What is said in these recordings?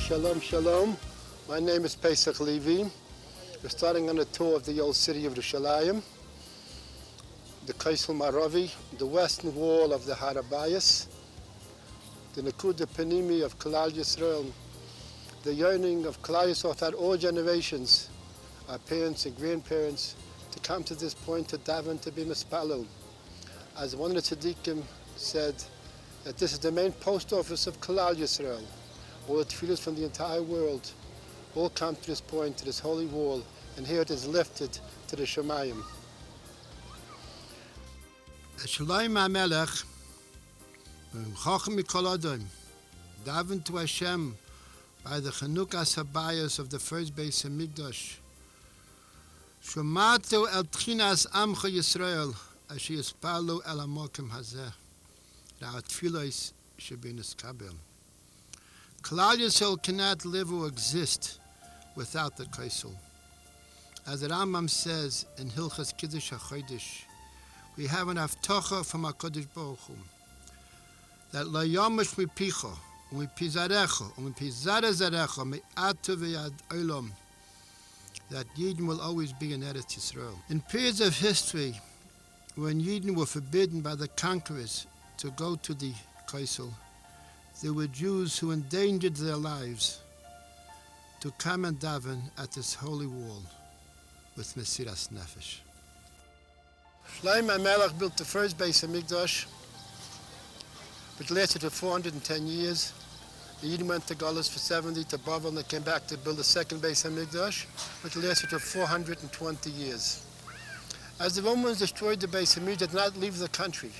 Shalom, shalom. My name is Pesach Levy. We're starting on a tour of the old city of Yerushalayim, the Kaisel Maravi, the western wall of the Harabayas, the Nekuda Panimi of Klal Yisrael, the yearning of Klal Yisrael throughout all generations, our parents and grandparents, to come to this point to daven, to be mispalel. As one of the tzaddikim said, that this is the main post office of Klal Yisrael. All the tefillahs from the entire world all come to this point, to this holy wall, and here it is lifted to the Shemayim. Yerushalayim HaMelech, Chacham Mikol Adam, daven to Hashem by the Chanukas Habayos of the first Beis Hamikdash. Shomatu el Tchinas Amcha Yisrael, asher yispalu el Hamokim Hazeh. Our tefillahs should be niskabel. Klal Yisrael cannot live or exist without the Kaisel. As the Rambam says in Hilchas Kiddush HaChodesh, we have an haftacha from HaKadosh Baruch Hu that la yamush mipicha u'mipizarecha u'mipizarezarecha me'atu v'yad olam, that Yidden will always be in Eretz Yisrael. In periods of history, when Yidden were forbidden by the conquerors to go to the Kaisel, there were Jews who endangered their lives to come and daven at this holy wall with Mesiras Nefesh. Yerushalayim HaMelech built the first Beis Hamikdash, which lasted for 410 years. The Yidden went to Galus for 70 to Bavel, and they came back to build the second Beis Hamikdash, which lasted for 420 years. As the Romans destroyed the Beis Hamikdash, they did not leave the country,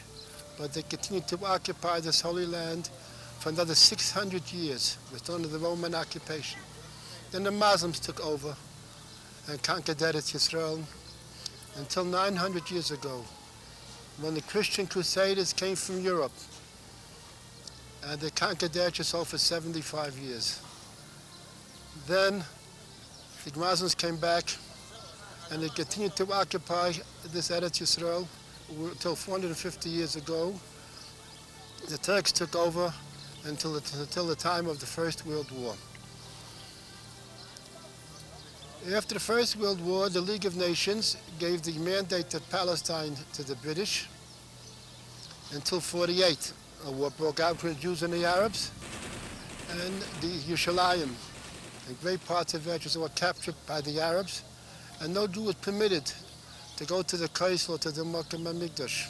but they continued to occupy this holy land for another 600 years, with under the Roman occupation. Then the Muslims took over and conquered Eretz Yisrael until 900 years ago, when the Christian Crusaders came from Europe and they conquered Eretz Yisrael for 75 years. Then the Muslims came back and they continued to occupy this Eretz Yisrael until 450 years ago. The Turks took over until the time of the First World War. After the First World War, the League of Nations gave the mandate of Palestine to the British until 1948. A war broke out between the Jews and the Arabs, and the Yerushalayim and great parts of Eretz were captured by the Arabs, and no Jew was permitted to go to the Kaisel or to the Makom HaMikdash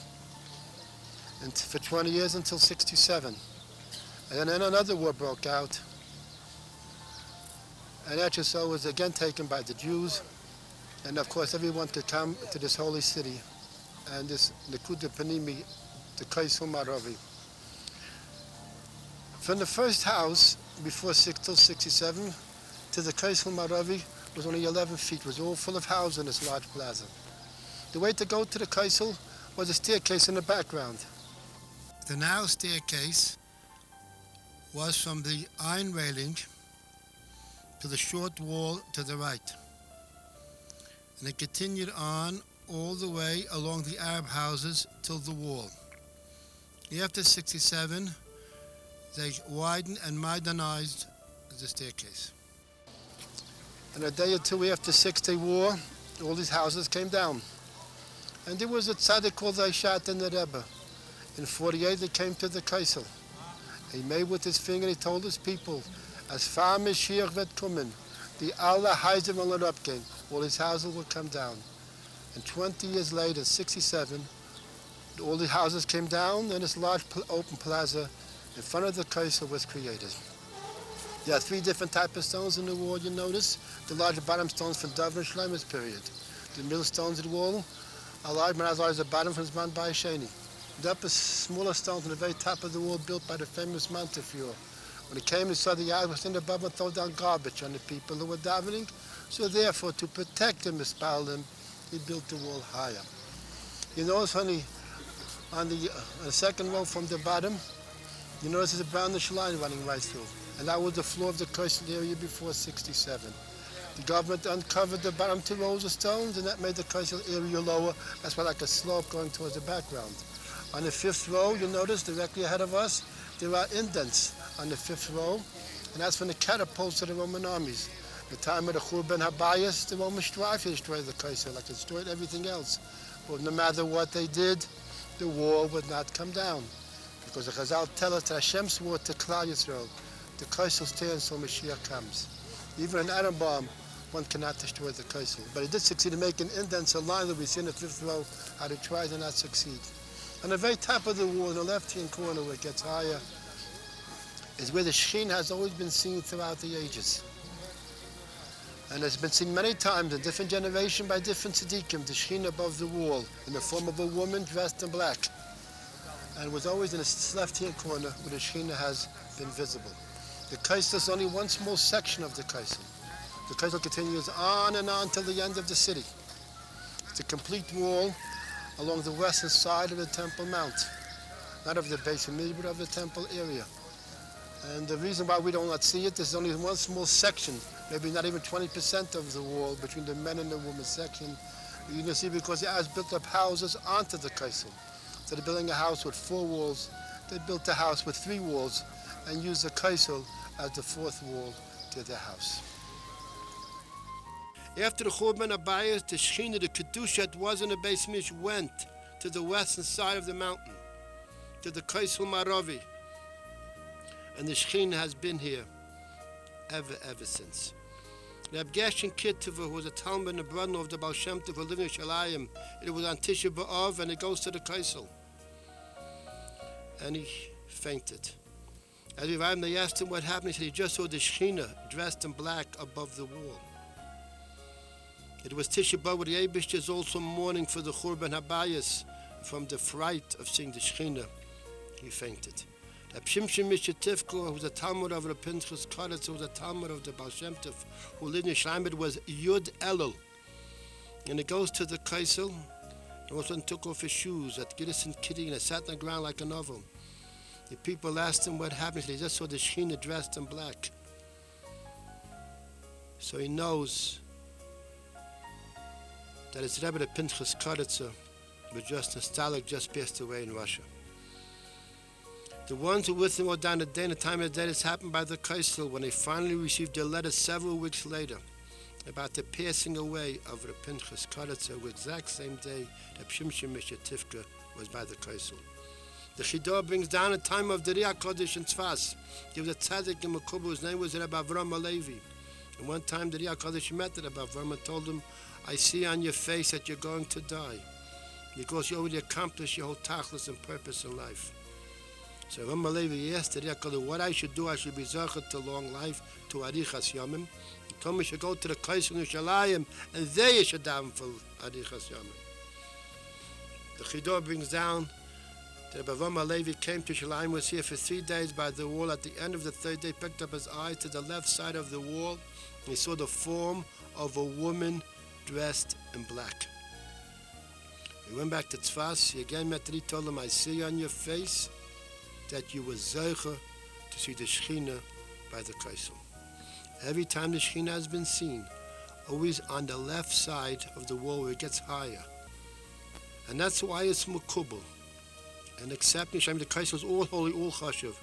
and for 20 years until 1967. And then another war broke out, and Eretz Yisrael was again taken by the Jews, and of course everyone could come to this holy city and this Nekuda Panimi, the Kaisel Maravi. From the first house before till 1967 to the Kaisel Maravi was only 11 feet. It was all full of houses in this large plaza. The way to go to the Kaisel was a staircase in the background. The narrow staircase was from the iron railing to the short wall to the right. And it continued on all the way along the Arab houses till the wall. After 1967, they widened and modernized the staircase. And a day or two after the 6-Day War, all these houses came down. And there was a tzaddik called Zayshat and the Rebbe. In 1948, they came to the Kaisel. He made with his finger, he told his people, as far Mashiach vet kommen, the Allah Heiser will not upgehen, all his houses will come down. And 20 years later, 1967, all the houses came down, and this large open plaza in front of the Kaisel was created. There are 3 different types of stones in the wall, you notice. The larger bottom stones from David and Shlomo's period. The middle stones of the wall are large, but as large as the bottom from Zman Bai Sheni. The upper smaller stones on the very top of the wall built by the famous Montefiore. When he came, he saw the Arabs were standing above and throw down garbage on the people who were davening. So therefore, to protect them, them, he built the wall higher. You notice on the second row from the bottom, you notice there's a brown Yerushalayim running right through. And that was the floor of the Kaisel area before 1967. The government uncovered the bottom 2 rows of stones, and that made the Kaisel area lower. That's why like a slope going towards the background. On the 5th row, you'll notice directly ahead of us, there are indents on the 5th row, And that's when the catapults of the Roman armies. The time of the Churban Habayis, the Romans tried to destroy the Kaisel, like they destroyed everything else. But no matter what they did, the wall would not come down. Because the Chazal tell us that Hashem swore to Klal Yisrael, the Kaisel stands till Mashiach comes. Even an atom bomb, one cannot destroy the Kaisel. But he did succeed in making indents a line that we see in the fifth row, how they tried to not succeed. On the very top of the wall, in the left-hand corner where it gets higher, is where the Shekhinah has always been seen throughout the ages. And it's been seen many times in different generation by different tzaddikim, the Shekhinah above the wall, in the form of a woman dressed in black. And it was always in the left-hand corner where the Shekhinah has been visible. The Kaisel is only one small section of the Kaisel. The Kaisel continues on and on till the end of the city. It's a complete wall along the western side of the Temple Mount. Not of the base of but of the temple area. And the reason why we do not see it, there's only one small section, maybe not even 20% of the wall between the men and the women section. You can see because the Arabs built up houses onto the Kaisel. Instead of building a house with 4 walls, they built a house with 3 walls and used the Kaisel as the 4th wall to their house. After the Churban Habayis, the Shekhinah, the Kedusha that was in the Beis Mish, went to the western side of the mountain, to the Kaisel Maravi. And the Shekhinah has been here ever since. Reb Gershon Kitova, who was a Talmud and a brother of the Baal Shem Tov, who lived in Yerushalayim, it was on Tisha B'Av, and it goes to the Kaisel. And he fainted. As we arrived, they asked him what happened. He said he just saw the Shekhinah dressed in black above the wall. It was Tisha B'Av, where the Eibush is also mourning for the Churban Habayis. From the fright of seeing the Shekhinah, he fainted. Reb Shimshon Mishativko, who was a Talmud of the Pinchas Kaddish, who was a Talmud of the Baal Shem Tov, who lived in Yerushalayim, was Yud Elul. And it goes to the Kaisel, and also took off his shoes at Giddes and Kitty, and it sat on the ground like a novel. The people asked him what happened. He just saw the Shekhinah dressed in black. So he knows that his Rebbe, the Pinchas Kaddish, was just nostalgic, just passed away in Russia. The ones who with him were down the day and the time of the day, this happened by the Kaisel when they finally received their letter several weeks later about the passing away of the Pinchas Kaddish, the exact same day that Shimshon Mishativka was by the Kaisel. The Chidah brings down the time of the Riyah Kodesh in Tzfas. There was a tzaddik in Mekuba whose name was Rabbi Avram Levy. And one time the Riyah Kodesh met Rabbi Avram and told him, I see on your face that you're going to die because you already accomplished your whole tachlis and purpose in life. So Rabbi Levi asked the Riyah Kodesh what I should do. I should be zachet to long life, to arichas yamim. He told me I should go to the Kaisel in Yerushalayim and there you should daven for arichas yamim. The Chidah brings down that Rabbi Avram Levi came to Yerushalayim, was here for 3 days by the wall. At the end of the 3rd day, picked up his eyes to the left side of the wall, and he saw the form of a woman dressed in black. He went back to Tzfas. He again met him. He told him, I see on your face that you were zeicha to see the Shekhinah by the Kaisel. Every time the Shekhinah has been seen, always on the left side of the wall where it gets higher. And that's why it's Mekubal. And accepting Shem, the Kaisel is all holy, all chashuv,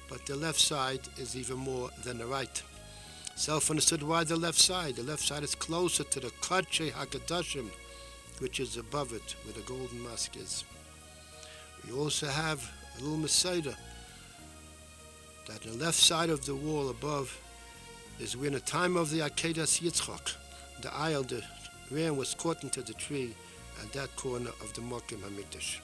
but the left side is even more than the right. Self-understood why the left side. The left side is closer to the Kadshei HaKadoshim, which is above it, where the golden mosque is. We also have a little Messiah that the left side of the wall above is where in the time of the Akedas Yitzchak, the aisle, the ram was caught into the tree at that corner of the Mokim HaMikdash.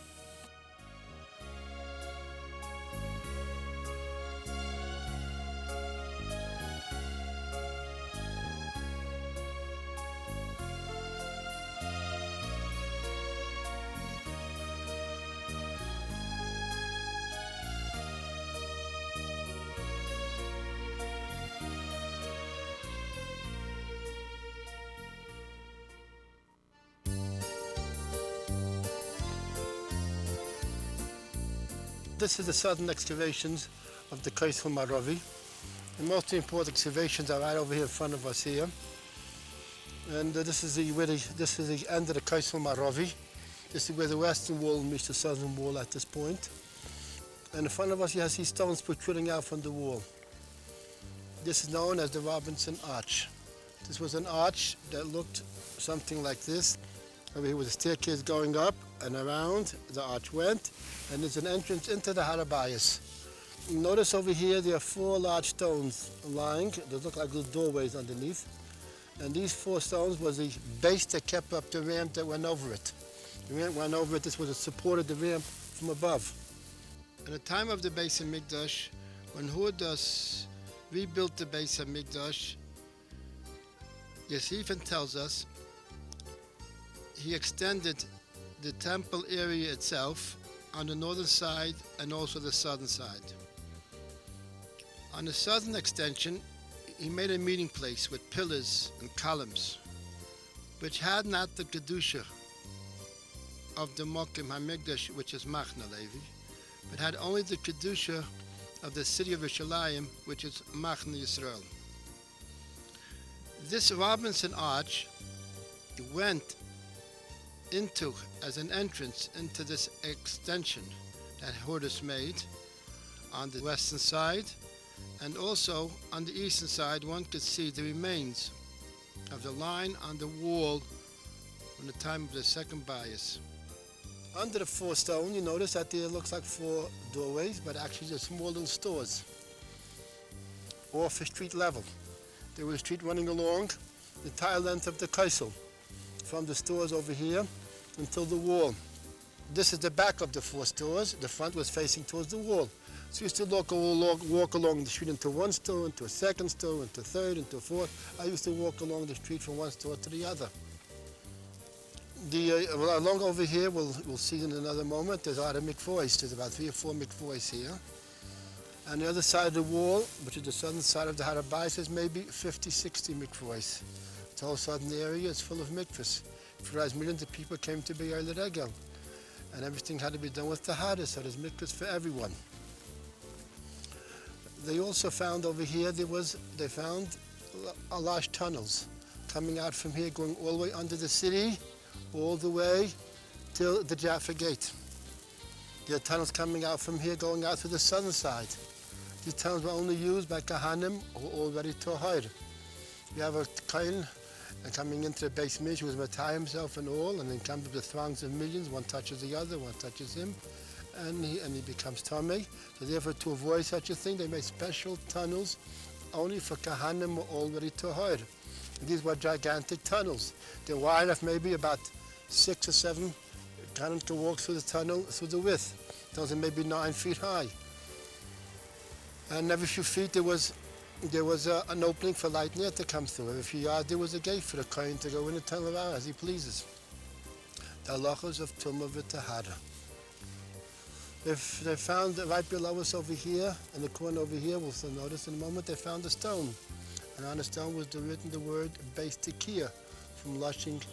This is the southern excavations of the Kaisel Maravi. The most important excavations are right over here in front of us here. And this is the end of the Kaisel Maravi. This is where the western wall meets the southern wall at this point. And in front of us you see stones protruding out from the wall. This is known as the Robinson Arch. This was an arch that looked something like this. Over here was a staircase going up and around. The arch went, and there's an entrance into the Harabayas. Notice over here there are 4 large stones lying. They look like little doorways underneath. And these 4 stones was the base that kept up the ramp that went over it. The ramp went over it. This was what supported the ramp from above. At the time of the Beis HaMikdash, when Hudas rebuilt the Beis HaMikdash, Yosefin tells us he extended the temple area itself on the northern side and also the southern side. On the southern extension, he made a meeting place with pillars and columns, which had not the Kedusha of the Mokim HaMikdash, which is Machna Levy, but had only the Kedusha of the city of Yerushalayim, which is Machna Yisrael. This Robinson Arch went into as an entrance into this extension that Hudas made on the western side, and also on the eastern side one could see the remains of the line on the wall from the time of the second bias. Under the 4 stone, you notice that there looks like 4 doorways, but actually they're small little stores off the street level. There was a street running along the entire length of the Kaisel, from the stores over here until the wall. This is the back of the 4 stores. The front was facing towards the wall. So you used to walk along the street into one store, into a second store, into a third, into a fourth. I used to walk along the street from one store to the other. Along over here, we'll see in another moment, there's a lot of mikvois. There's about 3 or 4 mikvois here. On the other side of the wall, which is the southern side of the Harabayas, there's maybe 50, 60 mikvois. The whole southern area is full of mikvahs. For millions of people came to be Eile Regel, and everything had to be done with tahara, so there's mikvahs for everyone. They also found over here, they found large tunnels coming out from here, going all the way under the city, all the way till the Jaffa Gate. There are tunnels coming out from here, going out to the southern side. These tunnels were only used by Kahanim who were already Tohar. You have a Kain coming into the base mish who was Matai himself and all, and then comes with the throngs of millions. One touches the other, one touches him, and he becomes Tameh. So therefore, to avoid such a thing, they made special tunnels only for Kahanim who were already Tohar. These were gigantic tunnels. They're wide enough, maybe about 6 or 7 Kahanim to walk through the tunnel, through the width. Those are maybe 9 feet high. And every few feet there was an opening for light and air to come through. Every few yards there was a gate for the kohen to go in and turn around as he pleases. The halachos of Tumah v'Tahara. They found right below us over here, in the corner over here, we'll still notice in a moment, they found a stone. And on the stone was written the word Beis Tekiah, from Lushing,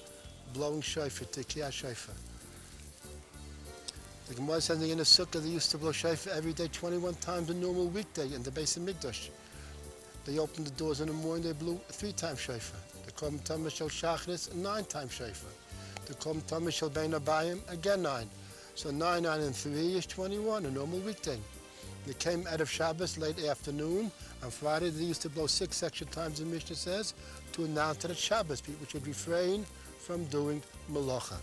blowing shofar, Tekiah shofar. The Gemara says in the Sukkah they used to blow shofar every day 21 times a normal weekday in the Beis HaMikdash. They opened the doors in the morning, they blew 3 times shofar. They called Tameh Shel Shachris 9 times shofar. They called Tameh Shel Bein Abayim again 9. So 9, 9 and 3 is 21, a normal weekday. They came out of Shabbos late afternoon. On Friday they used to blow 6 extra times, the Mishnah says, to announce that Shabbos people should refrain from doing Malacha.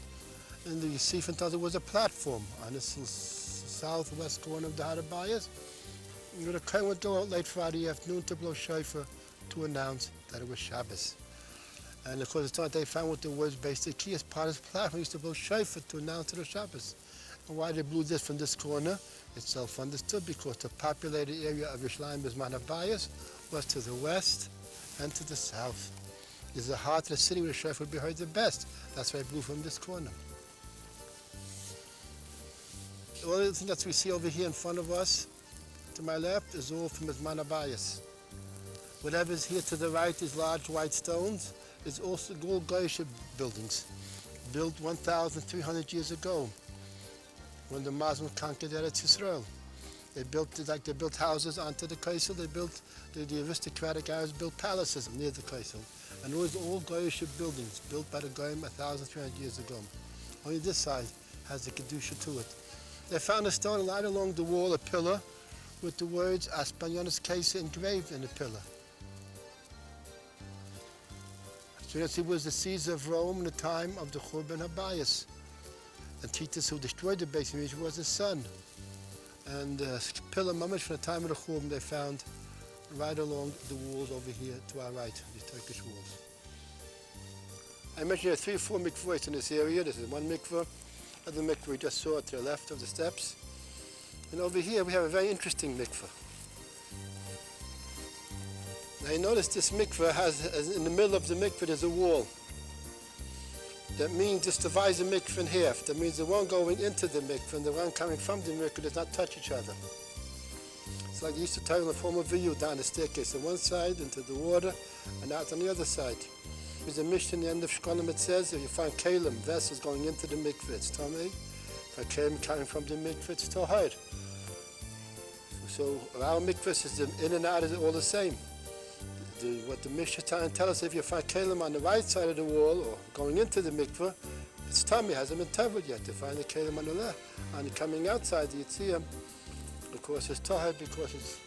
And the Yosefin thought there was a platform on the southwest corner of the Harabayas. The kohen would go out late Friday afternoon to blow shofar to announce that it was Shabbos. And of course, it's not they found what the words Beis Tekiah as part of his platform. He used to blow shofar to announce it was Shabbos. And why they blew this from this corner, it's self-understood, because the populated area of Yerushalayim Bisman Habayis was to the west and to the south. It's the heart of the city where the shofar would be heard the best. That's why I blew from this corner. All the things that we see over here in front of us, to my left, is all from Bisman Habayis. Whatever is here to the right, these large white stones, is also all Goyish buildings, built 1,300 years ago, when the Muslims conquered Eretz Yisrael. They built houses onto the Kaisel. The aristocratic Arabs built palaces near the Kaisel. And it was all Goyish buildings, built by the Goyim 1,300 years ago. Only this side has the Kedusha to it. They found a stone right along the wall, a pillar, with the words Aspanyonis Kesa engraved in the pillar. So he was the Caesar of Rome in the time of the Churban Habayis. And Titus, who destroyed the Beis Hamikdash, was his son. And pillar mamish from the time of the Churban they found right along the walls over here to our right, the Turkish walls. I mentioned there are 3 or 4 mikvahs in this area. This is one mikvah. Other mikvah we just saw to the left of the steps. And over here we have a very interesting mikvah. Now you notice this mikvah has, in the middle of the mikvah there's a wall. That means this divides the mikvah in half. That means the one going into the mikvah and the one coming from the mikvah does not touch each other. It's like they used to tie in the form of a U down the staircase on one side into the water and out on the other side. There's a mission in the end of Shkolim. It says if you find kalim, vessels going into the mikveh, it's tamei. If you find kalim coming from the mikveh, it's tahor. So our mikvahs is the in and out is all the same. What the Mishnah tells us, if you find kalim on the right side of the wall or going into the mikveh, it's tamei, hasn't been covered yet. To find the kalim on the left, and coming outside the yitziyah, of course it's tahor because it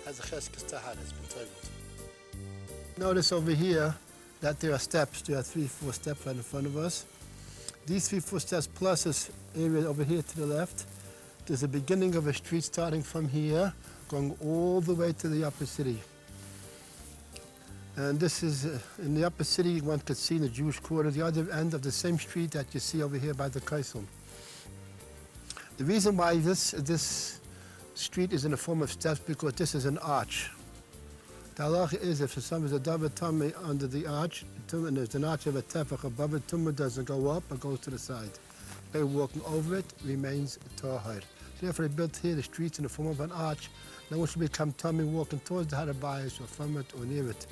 has a cheskes tahor, it's been covered. Notice over here that there are steps. There are 3, 4 steps right in front of us. These 3, 4 steps plus this area over here to the left. There's a beginning of a street starting from here, going all the way to the upper city. And this is in the upper city. One could see in the Jewish quarter, the other end of the same street that you see over here by the Kaisel. The reason why this street is in the form of steps because this is an arch. The halacha is if for some reason a davar tamei under the arch, and there's an arch of a tefach above it, tumah doesn't go up but goes to the side. By walking over it remains tahor. So therefore they built here the streets in the form of an arch. No one should become tamei walking towards the harabayis or from it or near it.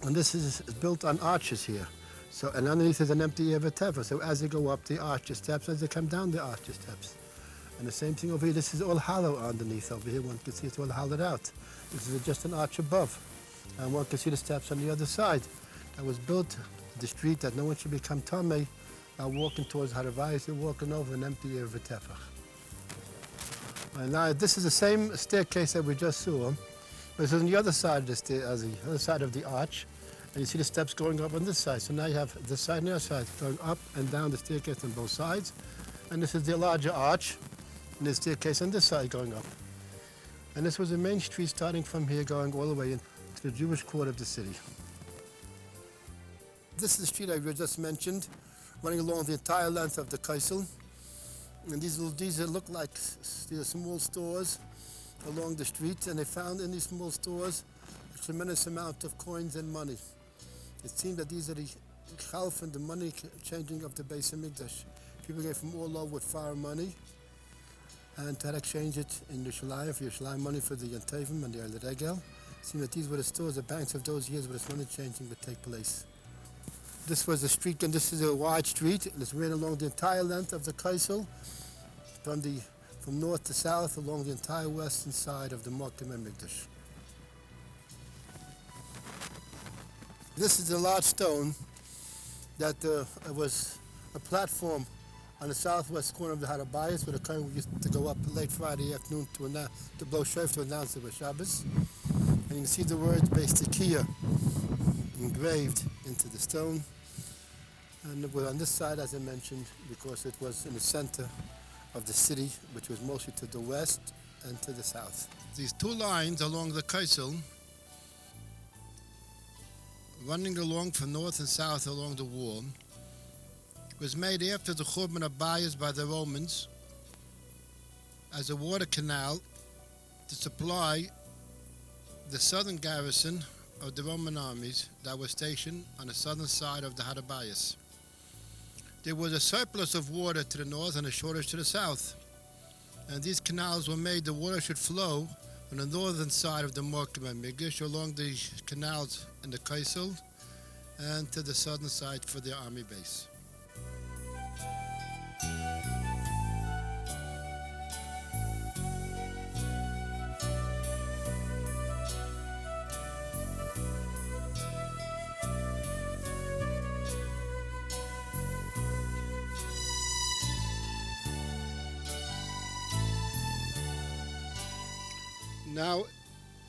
And this is built on arches here. So and underneath is an empty area of a tefach. So as they go up the arch steps, as they come down the arch steps. And the same thing over here, this is all hollow underneath over here. One can see it's all hollowed out. This is just an arch above. And one can see the steps on the other side. That was built the street that no one should become tamei by walking towards Haravayis and walking over an empty area of a tefach. And now this is the same staircase that we just saw. But it's on the other side of the other side of the arch. And you see the steps going up on this side. So now you have this side and the other side going up and down the staircase on both sides. And this is the larger arch. And the staircase on this side going up. And this was the main street starting from here going all the way into the Jewish quarter of the city. This is the street I just mentioned, running along the entire length of the Kaisel. And these look like these small stores along the street, and they found in these small stores a tremendous amount of coins and money. It seemed that these are the chalf and the money changing of the Beis Hamikdash. People came from all over with foreign money and to exchange it in Yerushalayim for Yerushalayim money for the Yantavim and the El Regel. It seemed that these were the stores, the banks of those years where this money changing would take place. This was the street, and this is a wide street. It's ran along the entire length of the Kaisel, from north to south, along the entire western side of the Mokim and Mikdash. This is a large stone that was a platform on the southwest corner of the Harabayis, where the Kohen used to go up late Friday afternoon to blow shofar to announce it was Shabbos. And you can see the words Beis Tekiah engraved into the stone. And it was on this side, as I mentioned, because it was in the center of the city, which was mostly to the west and to the south. These 2 lines along the Kaisel, running along from north and south along the wall, was made after the Churban Habayis by the Romans as a water canal to supply the southern garrison of the Roman armies that were stationed on the southern side of the Harabayis. There was a surplus of water to the north and a shortage to the south. And these canals were made, the water should flow on the northern side of the Mokim and Mikdash along the canals in the Kaisel and to the southern side for their army base. Now,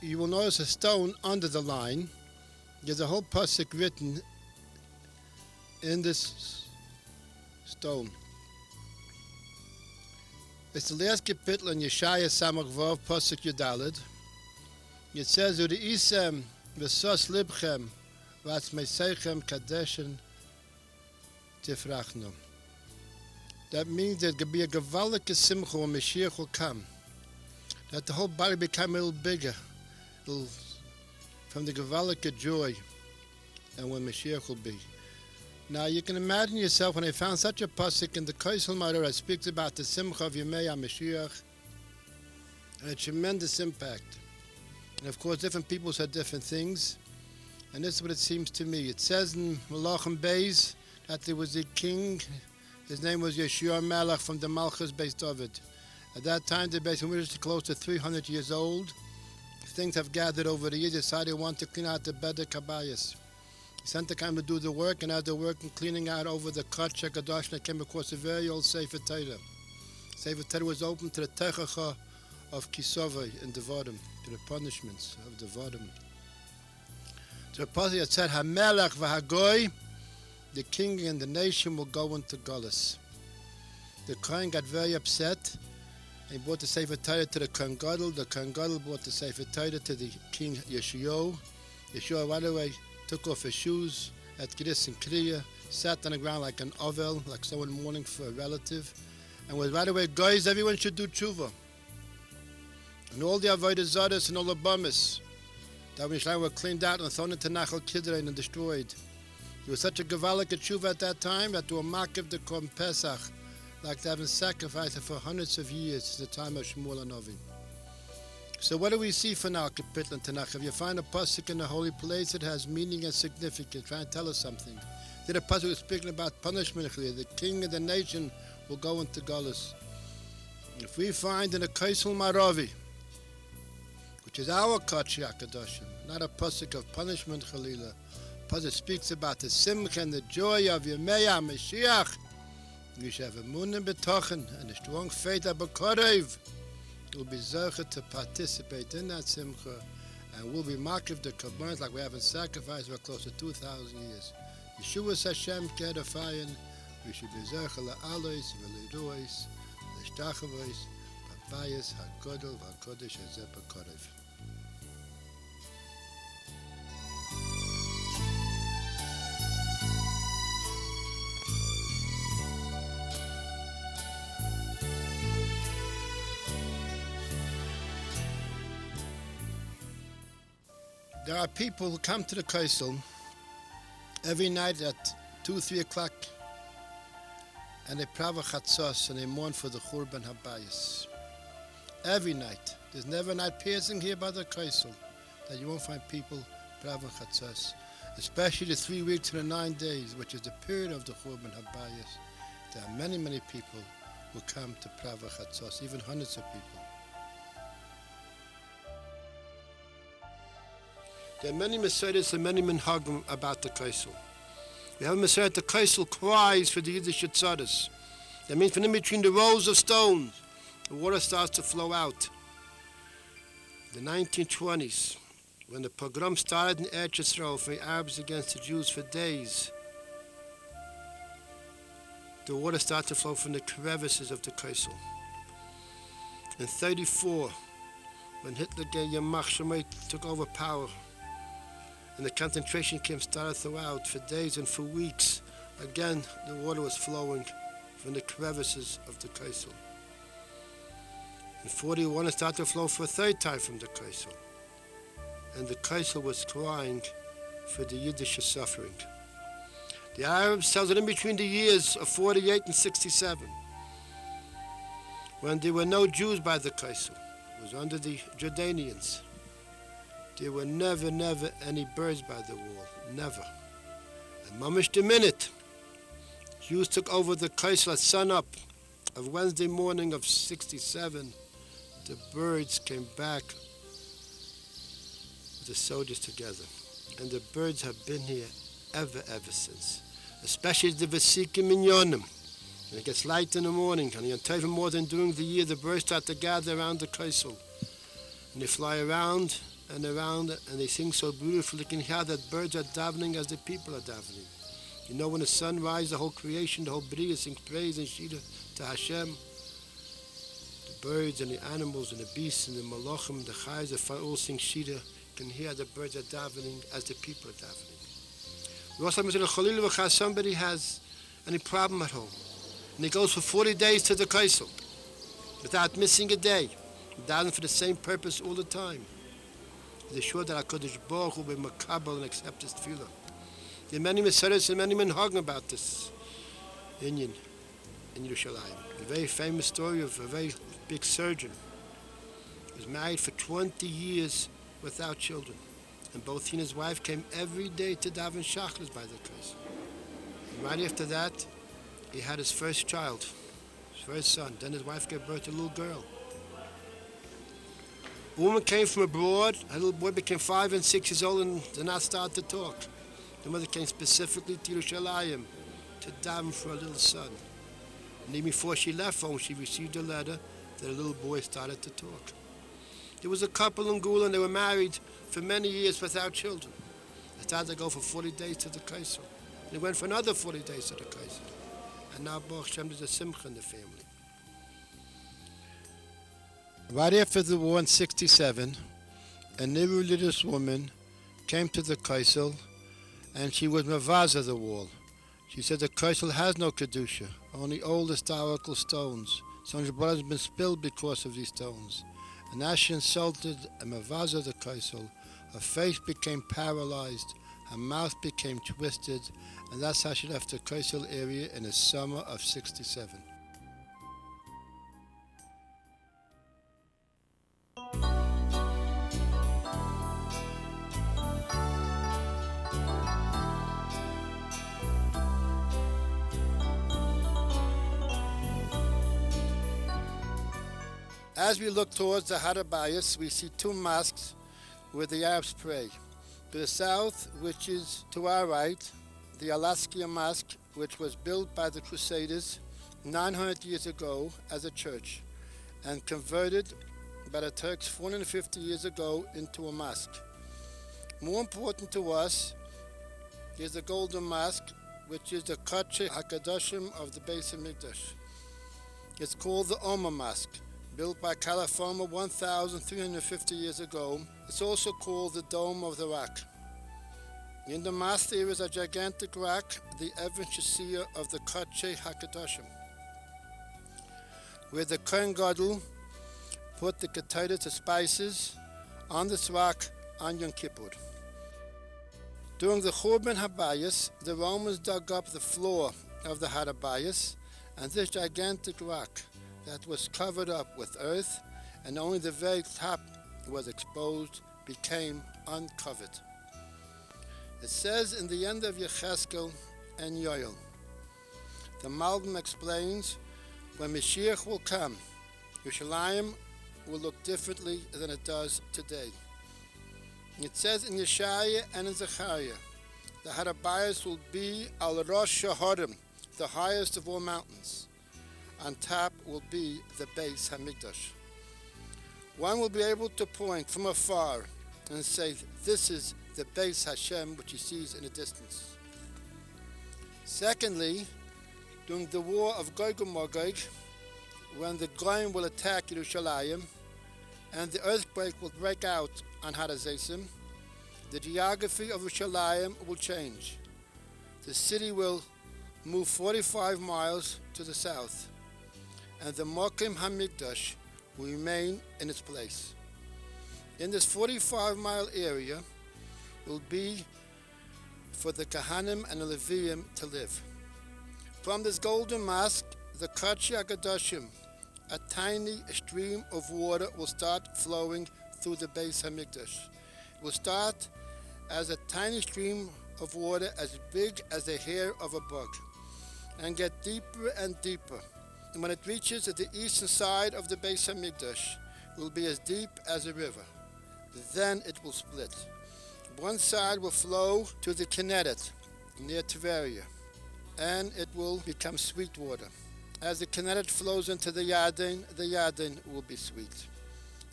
you will notice a stone under the line. There's a whole pasuk written in this stone. It's the last kapitel in Yeshaya Samach Vav Pasuk Yudalid. It says, "Uri'isem v'sos libchem v'atzmeisechem kadeshen tifrachnu." That means there's going to be a gewaltige simcha when Mashiach will come. That the whole body become a little bigger, from the gewaltige joy, and when Mashiach will be. Now you can imagine yourself when I found such a pasuk in the Kaisel Maror that speaks about the simcha of Yemei HaMashiach, and a tremendous impact. And of course, different people said different things, and this is what it seems to me. It says in Malachim Beis that there was a king. His name was Yeshua Melech from the Malchus Beis David. At that time, the Beis Hamikdash was close to 300 years old. Things have gathered over the years. He decided he wanted to clean out the Beder Kabayas. He sent the time to do the work, and as they were working, cleaning out over the Kadsha Kadosh, they came across a very old Sefer Torah. Sefer Torah was open to the Techacha of Kisovai in the Vodim, to the punishments of the Vodim. So the Pasuk had said, HaMelech v'Hagoy, the king and the nation will go into Gullus. The Kohen got very upset. He brought the Sefer Torah to the Kohen Gadol. The Kohen Gadol brought the Sefer Torah to the king Yeshua. Yeshua right away took off his shoes at Gidis and Kriya, sat on the ground like an ovel, like someone mourning for a relative, and was right away, guys, everyone should do tshuva. And all the Avodah Zaras and all the Bamis that Yerushalayim were cleaned out and thrown into Nachal Kidron and destroyed. There was such a gewaltige tshuva at that time that they were makiv the Korban Pesach, like they haven't sacrificed it for hundreds of years since the time of Shmuel HaNavi. So what do we see for now, Kapitel and Tanakh? If you find a pasuk in the holy place, it has meaning and significance, trying to tell us something. Then a pasuk is speaking about punishment here. The king of the nation will go into Galus. If we find in the Kaisel Maravi, which is our Kachi HaKadoshim, not a pasuk of punishment, Chalila, pasuk speaks about the simcha and the joy of Yemei HaMashiach. We should have a emunah b'tochen and a strong faith b'korev. We'll be zeichet to participate in that simcha, and we'll be makiv the korbanos like we haven't sacrificed for close to 2,000 years. Yeshua Hashem kedafayin. We should be zeichet la'alois v'leiruos l'shtachavois b'bayis hagodol v'hakodesh hazeh b'korev. There are people who come to the Kaisel every night at 2-3 o'clock, and they prava chatzos and they mourn for the Churban Habayis. Every night. There's never a night passing here by the Kaisel that you won't find people prava chatzos, especially the 3 weeks and the 9 days, which is the period of the Churban Habayis. There are many, many people who come to prava chatzos, even hundreds of people. There are many Messiahs and many Minhagim about the Kaisel. We have a Messiah, the Kaisel cries for the Yiddish Tzaddis. That means from in between the rows of stones, the water starts to flow out. The 1920s, when the pogrom started in Eretz Yisrael for the Arabs against the Jews for days, the water started to flow from the crevices of the Kaisel. In 1934, when Hitler Yamach Shemay took over power, and the concentration camps started throughout for days and for weeks. Again, the water was flowing from the crevices of the Kaisel. In 1941, it started to flow for a third time from the Kaisel. And the Kaisel was crying for the Yiddish suffering. The Arabs tells it in between the years of 48 and 67, when there were no Jews by the Kaisel. It was under the Jordanians. There were never any birds by the wall. Never. And mamish the minute Jews took over the Kaisel at sunup of Wednesday morning of 67, the birds came back with the soldiers together. And the birds have been here ever since. Especially the Vesikim Minyonim. When it gets light in the morning, and even more than during the year, the birds start to gather around the Kaisel. And they fly around and around, and they sing so beautifully. You can hear that birds are davening as the people are davening. You know, when the sun rises, the whole creation, the whole Bria sings praise and Shira to Hashem. The birds and the animals and the beasts and the malachim, the chayes, the all sing Shira. You can hear the birds are davening as the people are davening. Somebody has any problem at home, and he goes for 40 days to the kaisel without missing a day, davening for the same purpose all the time. He's sure that HaKadosh Baruch Hu will be makabel and accept his tefillah. There are many Meseres and many menhagim about this Indian in Yerushalayim. A very famous story of a very big surgeon. He was married for 20 years without children. And both he and his wife came every day to daven shachris by the place. And right after that, he had his first child, his first son. Then his wife gave birth to a little girl. A woman came from abroad. Her little boy became 5 and 6 years old and did not start to talk. The mother came specifically to Yerushalayim to daven for her little son. And even before she left home, she received a letter that her little boy started to talk. There was a couple in Gula, and they were married for many years without children. They started to go for 40 days to the Kaisel. They went for another 40 days to the Kaisel. And now Baruch Hashem, there's a simcha in the family. Right after the war in 1967, a new religious woman came to the Kaisel, and she was mavaza the wall. She said the Kaisel has no kedusha, only old historical stones. So much blood has been spilled because of these stones. And as she insulted a mavaza the Kaisel, her face became paralyzed, her mouth became twisted, and that's how she left the Kaisel area in the summer of 1967. As we look towards the Harabayas, we see two mosques where the Arabs pray. To the south, which is to our right, the Al-Aqsa Mosque, which was built by the Crusaders 900 years ago as a church and converted by the Turks 450 years ago into a mosque. More important to us is the Golden Mosque, which is the Kache HaKadoshim of the Beis HaMikdash. It's called the Omer Mosque. Built by California 1,350 years ago. It's also called the Dome of the Rock. In the mosque there is a gigantic rock, the Evan Shasiyah of the Kache HaKadoshim, where the Kohen Gadol put the ketaidas, the spices, on this rock on Yom Kippur. During the Churban Habayis, the Romans dug up the floor of the Harabayas, and this gigantic rock that was covered up with earth, and only the very top was exposed, became uncovered. It says in the end of Yecheskel and Yoel, the Malbim explains, when Mashiach will come, Yerushalayim will look differently than it does today. It says in Yeshaya and in Zechariah, the Harabayas will be al Rosh Shaharim, the highest of all mountains. On top will be the Beis HaMikdash. One will be able to point from afar and say, this is the Beis Hashem, which he sees in the distance. Secondly, during the war of Gog and Magog, when the Goyim will attack Yerushalayim and the earthquake will break out on Har HaZeisim, the geography of Yerushalayim will change. The city will move 45 miles to the south, and the Mokim HaMikdash will remain in its place. In this 45-mile area will be for the Kahanim and the Leviim to live. From this golden mosque, the Kachi HaKadoshim, a tiny stream of water will start flowing through the Beis HaMikdash. It will start as a tiny stream of water as big as the hair of a bug and get deeper and deeper. And when it reaches at the eastern side of the Beis HaMikdash, it will be as deep as a river. Then it will split. One side will flow to the Kinneret near Tveria, and it will become sweet water. As the Kinneret flows into the Yarden will be sweet.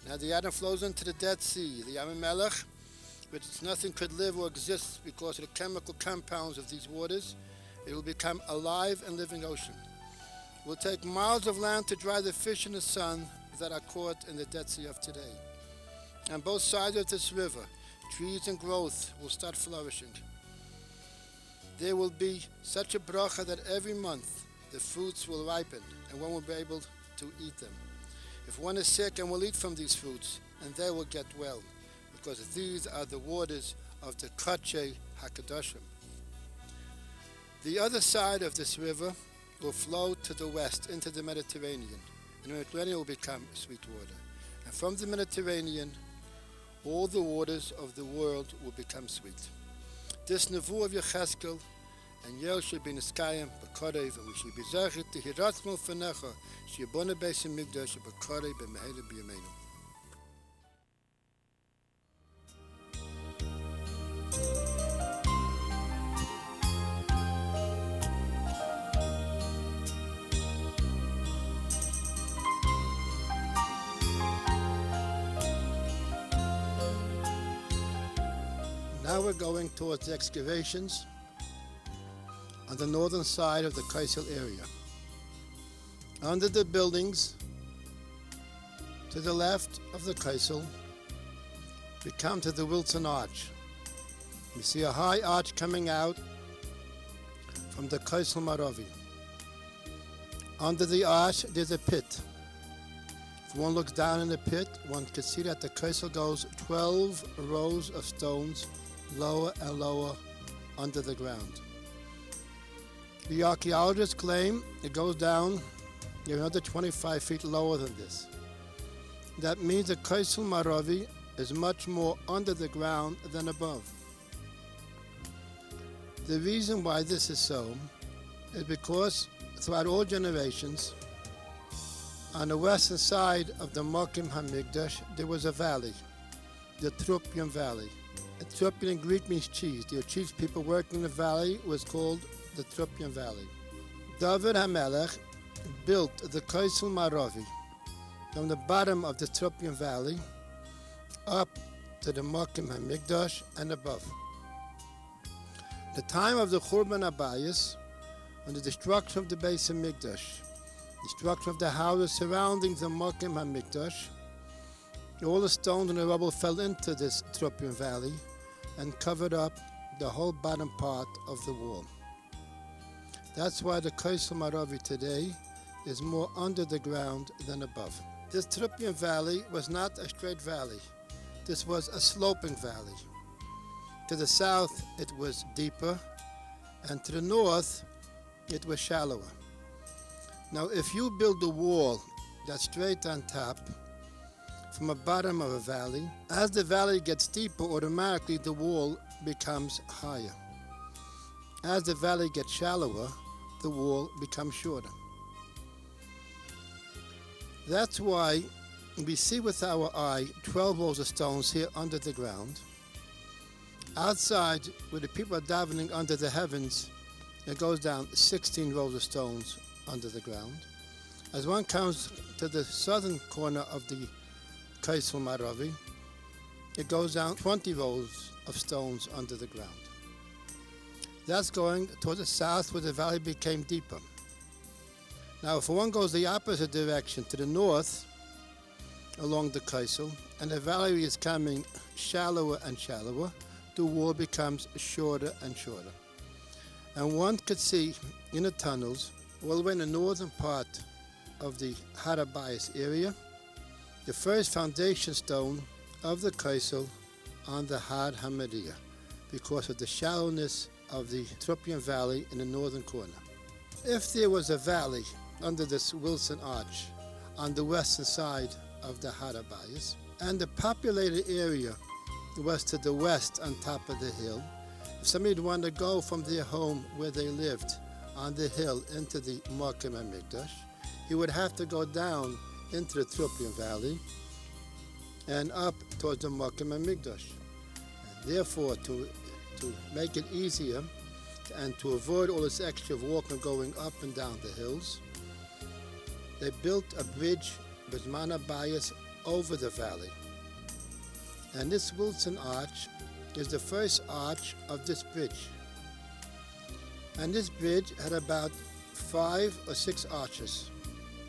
Now the Yarden flows into the Dead Sea, the Yam Melech, which nothing could live or exist because of the chemical compounds of these waters. It will become a live and living ocean. It will take miles of land to dry the fish in the sun that are caught in the Dead Sea of today. On both sides of this river, trees and growth will start flourishing. There will be such a bracha that every month the fruits will ripen and one will be able to eat them. If one is sick and will eat from these fruits, and they will get well, because these are the waters of the Kache HaKadoshim. The other side of this river will flow to the west into the Mediterranean, and the Mediterranean will become sweet water. And from the Mediterranean, all the waters of the world will become sweet. This Nevuah of Yecheskel, and Yel should be Niskayim, B'Korev, and we should be Zachit, to Hiratzmul Fenecha, Shiyabona Beis Hamikdash, B'Korev, B'Mehele B'Yameinu. Now we're going towards the excavations on the northern side of the Kaisel area. Under the buildings, to the left of the Kaisel, we come to the Wilson Arch. We see a high arch coming out from the Kaisel Maravi. Under the arch, there's a pit. If one looks down in the pit, one can see that the Kaisel goes 12 rows of stones lower and lower under the ground. The archaeologists claim it goes down another 25 feet lower than this. That means the Kaisel Maravi is much more under the ground than above. The reason why this is so is because throughout all generations, on the western side of the Mokim HaMikdash, there was a valley, the Trupian Valley. And Trupian in Greek means cheese. The cheese people working in the valley was called the Trupian Valley. David HaMelech built the Kaisel Maravi from the bottom of the Trupian Valley up to the Mokim HaMikdash and above. The time of the Churban Abayis, and the destruction of the Beis HaMikdash, destruction of the houses surrounding the Mokim HaMikdash, all the stones and the rubble fell into this Trupian Valley and covered up the whole bottom part of the wall. That's why the Kaisel Maravi today is more under the ground than above. This Trupian Valley was not a straight valley. This was a sloping valley. To the south it was deeper, and to the north it was shallower. Now if you build a wall that's straight on top, from the bottom of a valley, as the valley gets deeper, automatically the wall becomes higher. As the valley gets shallower, the wall becomes shorter. That's why we see with our eye 12 rows of stones here under the ground. Outside, where the people are davening under the heavens, it goes down 16 rows of stones under the ground. As one comes to the southern corner of the Kaisel Maravi, it goes down 20 rows of stones under the ground. That's going toward the south where the valley became deeper. Now if one goes the opposite direction to the north along the Kaisel, and the valley is coming shallower and shallower, the wall becomes shorter and shorter. And one could see in the tunnels, all the way in the northern part of the Har HaBayis area, the first foundation stone of the Kaisel on the Har HaMoriah, because of the shallowness of the Trupian Valley in the northern corner. If there was a valley under this Wilson Arch on the western side of the Har HaBayis, and the populated area was to the west on top of the hill, if somebody wanted to go from their home where they lived on the hill into the Mokim HaMikdash, he would have to go down into the Trupian Valley and up towards the Mokim HaMikdash. And therefore, to make it easier and to avoid all this extra walking going up and down the hills, they built a bridge with Manabayas over the valley. And this Wilson Arch is the first arch of this bridge. And this bridge had about 5 or 6 arches,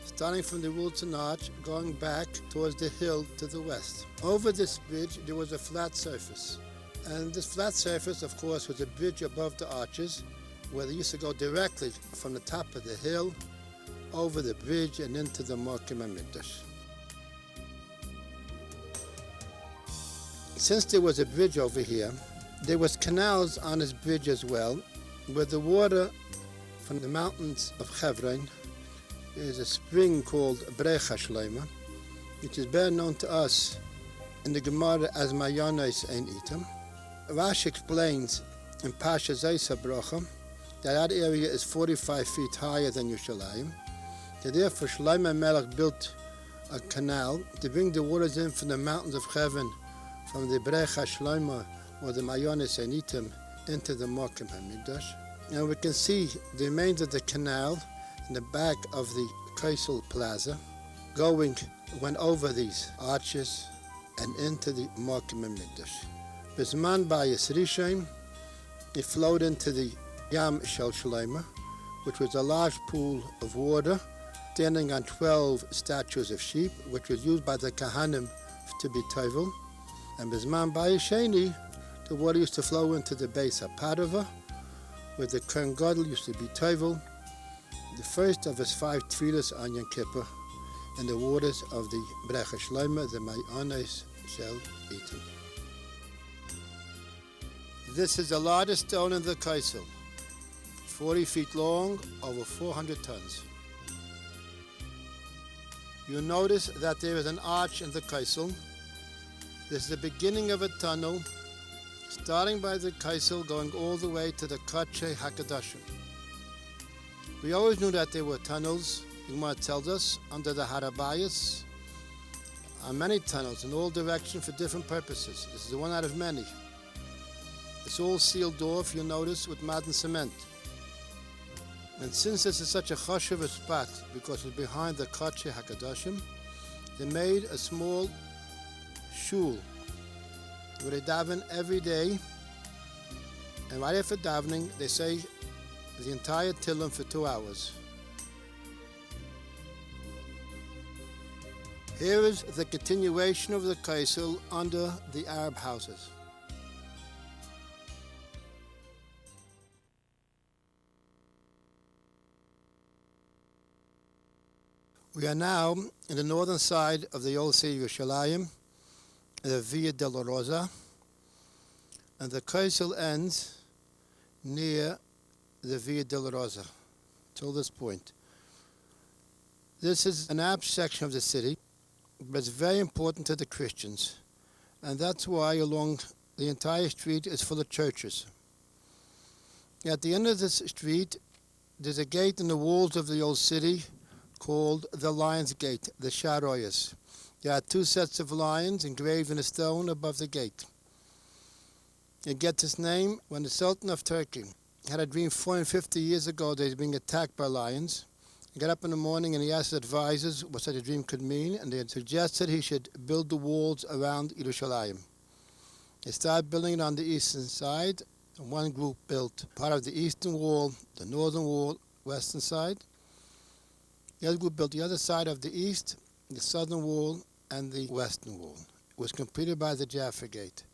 starting from the Wilton Arch, going back towards the hill to the west. Over this bridge there was a flat surface, and this flat surface, of course, was a bridge above the arches, where they used to go directly from the top of the hill over the bridge and into the Mokim HaMikdash. Since there was a bridge over here, there was canals on this bridge as well, where the water from the mountains of Hebron, is a spring called Yerushalayim, which is better known to us in the Gemara as Mayones Ein Itam. Rashi explains in Pasha Zeisa Bracha that area is 45 feet higher than Yerushalayim. So therefore Shlomo Melech built a canal to bring the waters in from the mountains of Hebron, from the Yerushalayim or the Mayones Ein Itam into the Mokim HaMikdash. And we can see the remains of the canal in the back of the Kaisel Plaza, went over these arches and into the Mokim HaMikdash. Bisman Bayis Rishon, it flowed into the Yam Shel Shlomo, which was a large pool of water standing on 12 statues of sheep, which was used by the Kahanim to be tovel. And Bisman Bayis Sheni, the water used to flow into the base of Padova, where the Kohen Gadol used to be tovel, the first of his 5 tefillos on Yom Kippur, in the waters of the Yerushalayim, the Mayones Shel Itam. This is the largest stone in the Kaisel, 40 feet long, over 400 tons. You'll notice that there is an arch in the Kaisel. This is the beginning of a tunnel, starting by the Kaisel, going all the way to the Kachei HaKadoshim. We always knew that there were tunnels. The Gemara tells us under the Harabayas are many tunnels in all directions for different purposes. This is one out of many. It's all sealed off, you'll notice, with mud and cement. And since this is such a chashuv spot, because it's behind the Kachei HaKadoshim, they made a small shul where they daven every day, and right after davening they say the entire Tillim for 2 hours. Here is the continuation of the Kaisel under the Arab houses. We are now in the northern side of the old city of Yerushalayim, the Via Dolorosa, and the Kaisel ends near the Via Dolorosa till this point. This is an Arab section of the city, but it's very important to the Christians, and that's why along the entire street is full of churches. At the end of this street, there's a gate in the walls of the old city called the Lion's Gate, the Sharoyas. There are 2 sets of lions engraved in a stone above the gate. It gets its name when the Sultan of Turkey had a dream 450 years ago that he was being attacked by lions. He got up in the morning and he asked his advisors what such a dream could mean, and they had suggested he should build the walls around Yerushalayim. They started building it on the eastern side, and one group built part of the eastern wall, the northern wall, western side. The other group built the other side of the east, the southern wall, and the western wall. It was completed by the Jaffa Gate.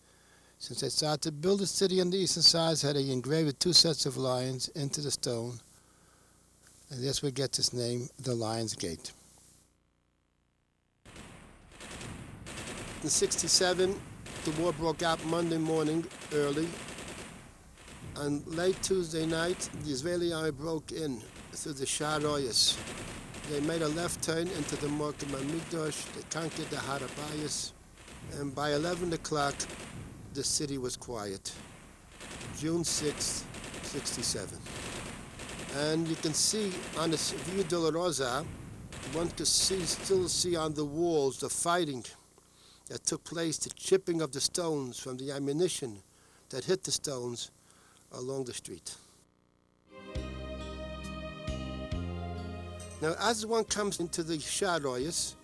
Since they started to build the city on the eastern side, so they engraved 2 sets of lions into the stone, and that's where it gets its name, the Lion's Gate. In 1967, the war broke out Monday morning early. On late Tuesday night, the Israeli army broke in through the Sharoyas. They made a left turn into the Mokim HaMikdash. They conquered the Harabayas, and by 11 o'clock, the city was quiet. June 6, 1967. And you can see on this Via Dolorosa, one can still see on the walls the fighting that took place, the chipping of the stones from the ammunition that hit the stones along the street. Now, as one comes into the Sharoyas,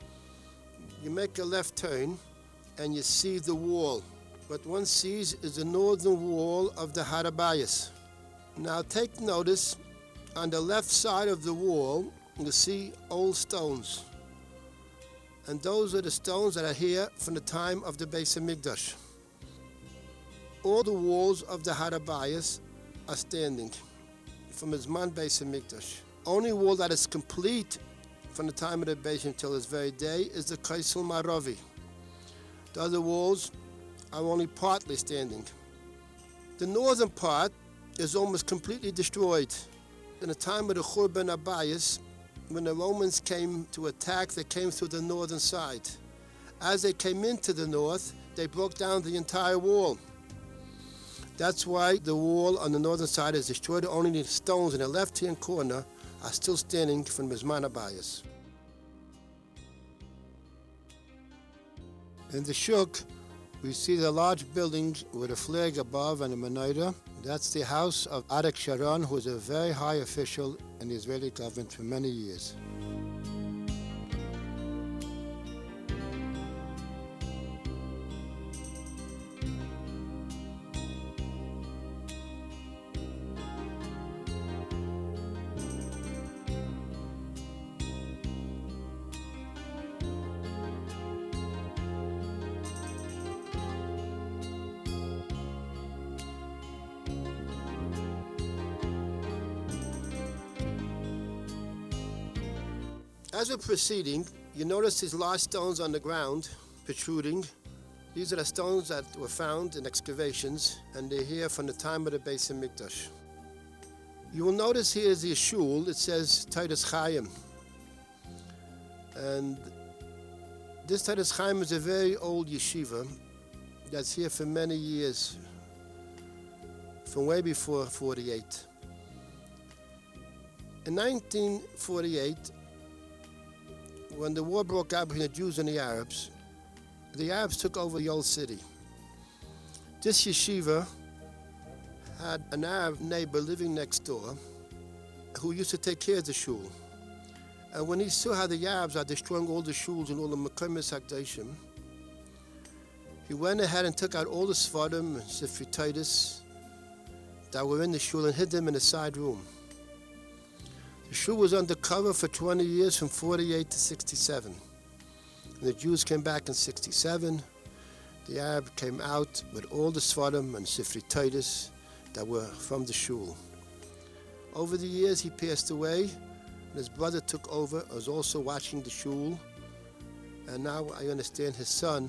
you make a left turn and you see the wall. What one sees is the northern wall of the Harabayas. Now take notice, on the left side of the wall, you see old stones. And those are the stones that are here from the time of the Beis Hamikdash. All the walls of the Harabayas are standing from Zman Beis Hamikdash. Only wall that is complete from the time of the Beis until this very day is the Kaisel Maravi. The other walls are only partly standing. The northern part is almost completely destroyed. In the time of the Churban Abayas, when the Romans came to attack, they came through the northern side. As they came into the north, they broke down the entire wall. That's why the wall on the northern side is destroyed. Only the stones in the left-hand corner are still standing from Zman Abayas. In the Shuk, we see the large building with a flag above and a menorah. That's the house of Arik Sharon, who was a very high official in the Israeli government for many years. As we're proceeding, you notice these large stones on the ground protruding. These are the stones that were found in excavations, and they're here from the time of the Beis Hamikdash. You will notice here is the shul. It says Titus Chaim, and this Titus Chaim is a very old yeshiva that's here for many years, from way before 48. In 1948, when the war broke out between the Jews and the Arabs took over the old city. This yeshiva had an Arab neighbor living next door who used to take care of the shul. And when he saw how the Arabs are destroying all the shuls and all the Mekomis Hakdashim, he went ahead and took out all the Sfarim and Sifri Titus that were in the shul and hid them in a side room. The shul was undercover for 20 years, from 48 to 67. And the Jews came back in 67. The Arab came out with all the Sfarim and Sifri Titus that were from the shul. Over the years, he passed away, and his brother took over, was also watching the shul. And now I understand his son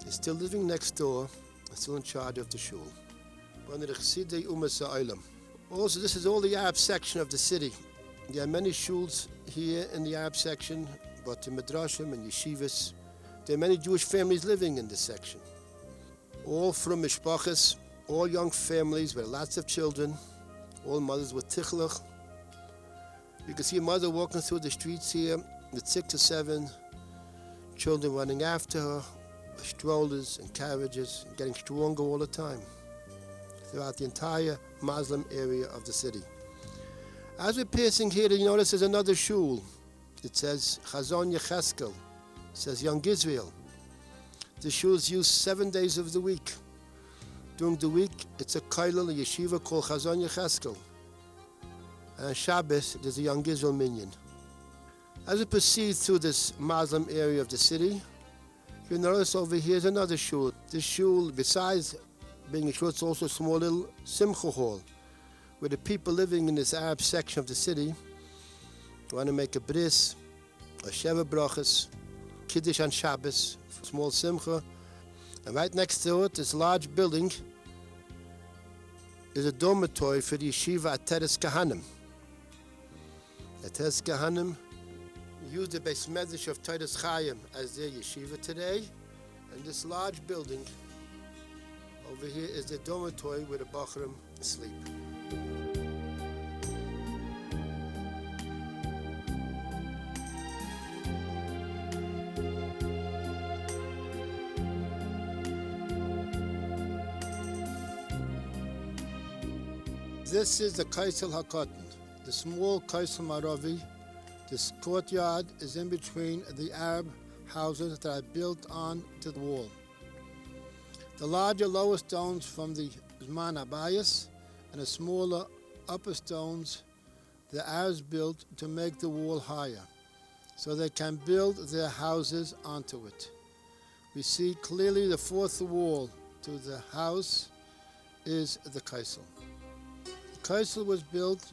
is still living next door and still in charge of the shul. Also, this is all the Arab section of the city. There are many shuls here in the Arab section, but in Midrashim and Yeshivas. There are many Jewish families living in this section. All from Mishpachas, all young families with lots of children, all mothers with tichlach. You can see a mother walking through the streets here with 6 or 7 children running after her, strollers and carriages, and getting stronger all the time throughout the entire Muslim area of the city. As we're passing here, you notice there's another shul. It says Chazon Yecheskel. It says Young Israel. The shul is used 7 days of the week. During the week, it's a kollel, a yeshiva called Chazon Yecheskel. And on Shabbos, there's a Young Israel minyan. As we proceed through this Muslim area of the city, you notice over here is another shul. This shul, besides being a shul, it's also a small little simcha hall, where the people living in this Arab section of the city want to make a bris, a sheva brachas, kiddush on Shabbos, small simcha. And right next to it, this large building is a dormitory for the yeshiva at Teres Kahanim. At Teres Kahanim use the Beis Medrash of Titus Chaim as their yeshiva today. And this large building over here is the dormitory where the Bachrim sleep. This is the Kaisel HaKatan, the small Kaisel Maravi. This courtyard is in between the Arab houses that are built onto the wall. The larger lower stones from the Zman Abayas and the smaller upper stones the Arabs built to make the wall higher, so they can build their houses onto it. We see clearly the fourth wall to the house is the kaisel. The kaisel was built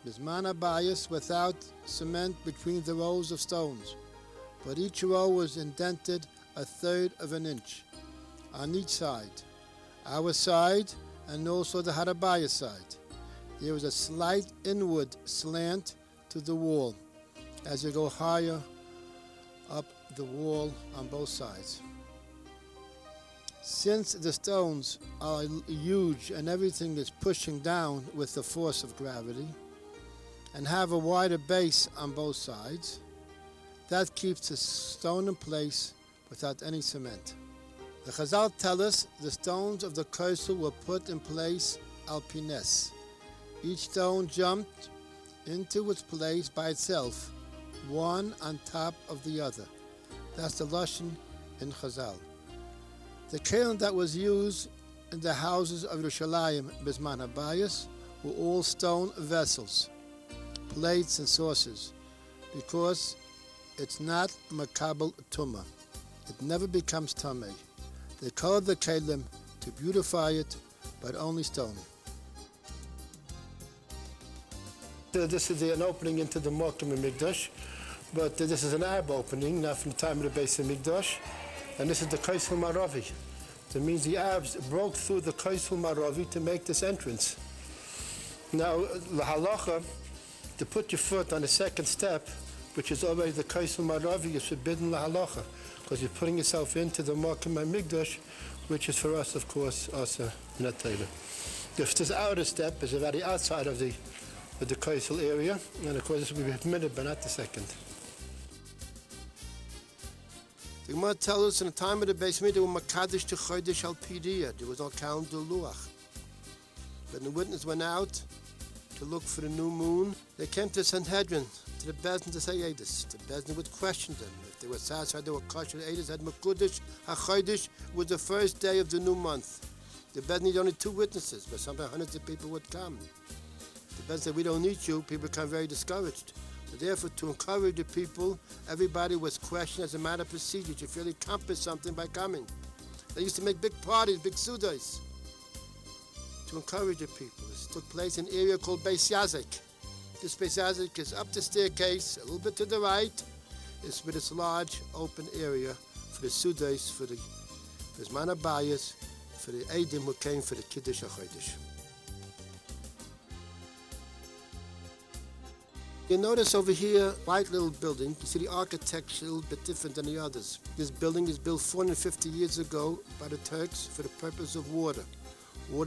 bisman habayis without cement between the rows of stones, but each row was indented 1/3 of an inch on each side, our side and also the Harabaya side. There was a slight inward slant to the wall as you go higher up the wall on both sides. Since the stones are huge and everything is pushing down with the force of gravity and have a wider base on both sides, that keeps the stone in place without any cement. The Chazal tell us the stones of the kaisel were put in place al pines. Each stone jumped into its place by itself, one on top of the other. That's the lashon in Chazal. The kelim that was used in the houses of Yerushalayim bisman habayis were all stone vessels, plates and saucers, because it's not makabel tumah. It never becomes tamei. They colored the kelim to beautify it, but only stone. This is an opening into the Mokim and Mikdash, but this is an Arab opening, not from the time of the Beis Mikdash, and this is the Kaisel Maravi. That means the Arabs broke through the Kaisel Maravi to make this entrance. Now, the halacha, to put your foot on the second step, which is already the Kaisel Maravi, is forbidden la halacha, because you're putting yourself into the Mokim and Mikdash, which is for us, of course, also not Torah. This outer step is already outside of the Kaisel area, and of course this will be permitted, but not the second. The Gemara tells us in the time of the Beis Mikdash, they were makadish to chodesh al pidiyah. There was all calendar luach. When the witness went out to look for the new moon, they came to Sanhedrin, to the Bezdin to say Edis. The Bezdin would question them. If they were satisfied, they were kosher. Edis had makudish hachodesh was the first day of the new month. The Bezdin needed only 2 witnesses, but sometimes hundreds of people would come. The Bezdin said, we don't need you. People become very discouraged. So therefore, to encourage the people, everybody was questioned as a matter of procedure. You really accomplish something by coming. They used to make big parties, big sudas, to encourage the people. This took place in an area called Beis Yazik. This Beis Yazik is up the staircase, a little bit to the right. It's with this large open area for the sudas, for the bisman habayis, for the Eidim who came for the Kiddush HaChodesh. You notice over here, white little building. You see the architecture a little bit different than the others. This building is built 450 years ago by the Turks for the purpose of water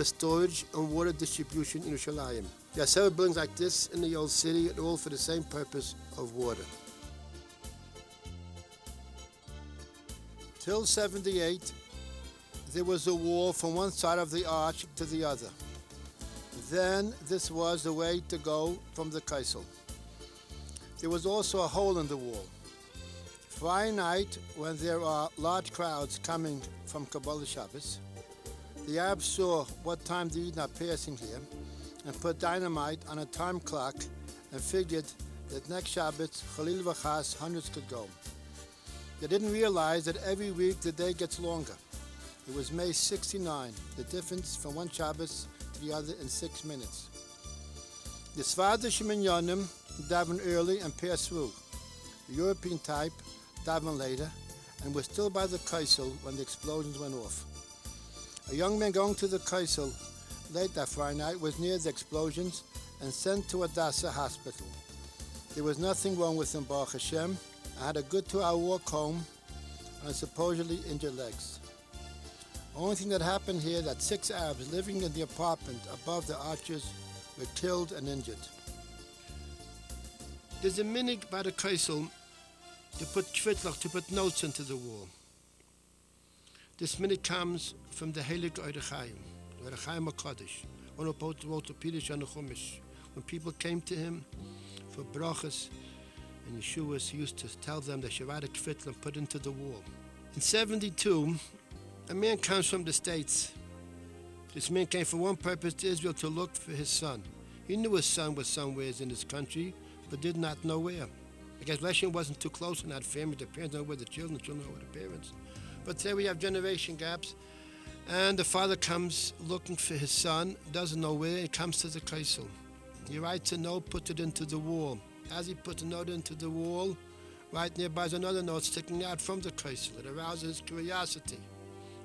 storage and water distribution in Yerushalayim. There are several buildings like this in the old city, and all for the same purpose of water. Till 78, there was a wall from one side of the arch to the other. Then this was the way to go from the kaisel. There was also a hole in the wall. Friday night, when there are large crowds coming from Kabbalah Shabbos, the Arabs saw what time the Yidden are passing here and put dynamite on a time clock and figured that next Shabbos, Chalil v'chas, hundreds could go. They didn't realize that every week the day gets longer. It was May 69, the difference from one Shabbos to the other in 6 minutes. The Sfada Sheminyanim daven early and pass through. The European type daven later and were still by the kaisel when the explosions went off. A young man going to the kaisel late that Friday night was near the explosions and sent to Hadassah Hospital. There was nothing wrong with him, Baruch Hashem. I had a good 2-hour walk home on supposedly injured legs. Only thing that happened here that 6 Arabs living in the apartment above the arches were killed and injured. There's a minig by the kaisel to put kvitlach, to put notes into the wall. This minig comes from the Heilig Yerushalayim, Yerushalayim HaKadosh, one who wrote the Pirush and the Chumash. When people came to him for brachas and Yeshuas, he used to tell them they should write a kvitl and put into the wall. In 72, a man comes from the States This man came for one purpose to Israel, to look for his son. He knew his son was somewhere in his country, but did not know where. I guess Leshon wasn't too close in that family. The parents know where the children know where the parents. But today we have generation gaps, and the father comes looking for his son, doesn't know where, he comes to the kaisel. He writes a note, puts it into the wall. As he puts a note into the wall, right nearby is another note sticking out from the kaisel. It arouses his curiosity.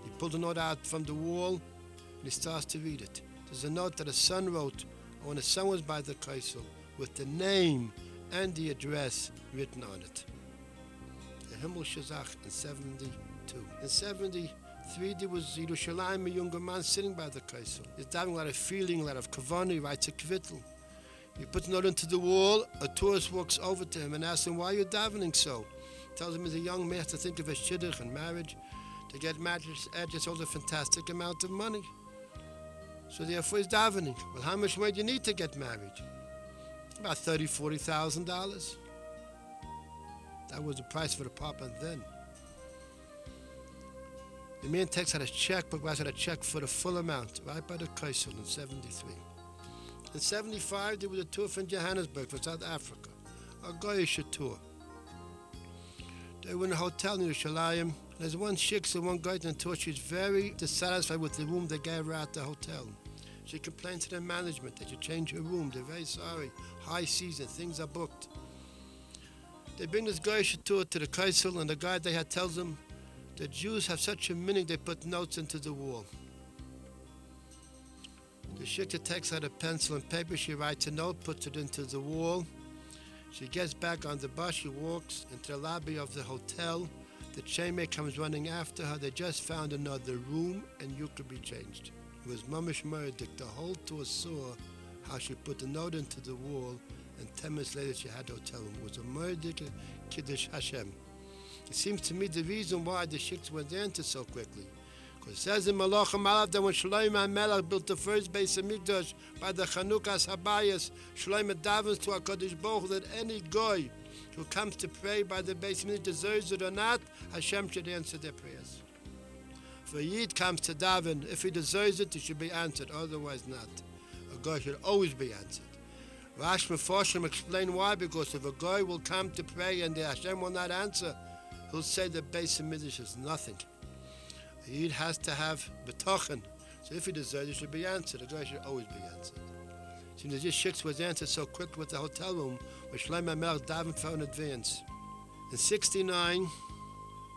He pulls the note out from the wall, and he starts to read it. There's a note that his son wrote when his son was by the kaisel, with the name and the address written on it. The Himmel Shazach in 72. In 73, there was Yerushalayim, a younger man sitting by the kaisel. He's having a lot of feeling, a lot of kavanah. He writes a kvittel. He puts a note into the wall. A tourist walks over to him and asks him, "Why are you davening so?" Tells him he's a young man, has to think of his shidduch and marriage. To get married, just holds a fantastic amount of money. So therefore he's davening. Well, how much money do you need to get married? About $30,000-$40,000. That was the price for the apartment then. The man takes out his checkbook, writes out a check for the full amount, right by the kaisel in 73. In 75, there was a tour from Johannesburg, from South Africa, a goyish tour. They were in a hotel in Yerushalayim. There's one shiksa and one guy on the tour. She's very dissatisfied with the room they gave her at the hotel. She complained to the management that you change her room. They're very sorry. High season, things are booked. They bring this goyish tour to the kaisel, and the guy they had tells them the Jews have such a meaning they put notes into the wall. The shiksa takes out a pencil and paper. She writes a note, puts it into the wall. She gets back on the bus. She walks into the lobby of the hotel. The chambermaid comes running after her. They just found another room, and you could be changed. It was mamish murdik. The whole tour saw how she put the note into the wall, and 10 minutes later she had a hotel room. It was a murdik kiddush Hashem. It seems to me the reason why the shiksa went into so quickly. Because it says in Malach HaMalach that when Shlomo HaMelech built the first Beis HaMikdash by the Chanukas Habayis, Shlomo davens to HaKadosh Baruch Hu that any goy who comes to pray by the Beis HaMikdash, deserves it or not, Hashem should answer their prayers. If a Yid comes to daven, if he deserves it, it should be answered, otherwise not. A goy should always be answered. Rash Mefarshim explain why, because if a goy will come to pray and the Hashem will not answer, he'll say the Beis HaMikdash is nothing. A Yid has to have betochen. So if he deserves it, should be answered. A guy should always be answered. Seems that this shiksa was answered so quick with the hotel room, where Shlomo HaMelech davened for in advance. In 69,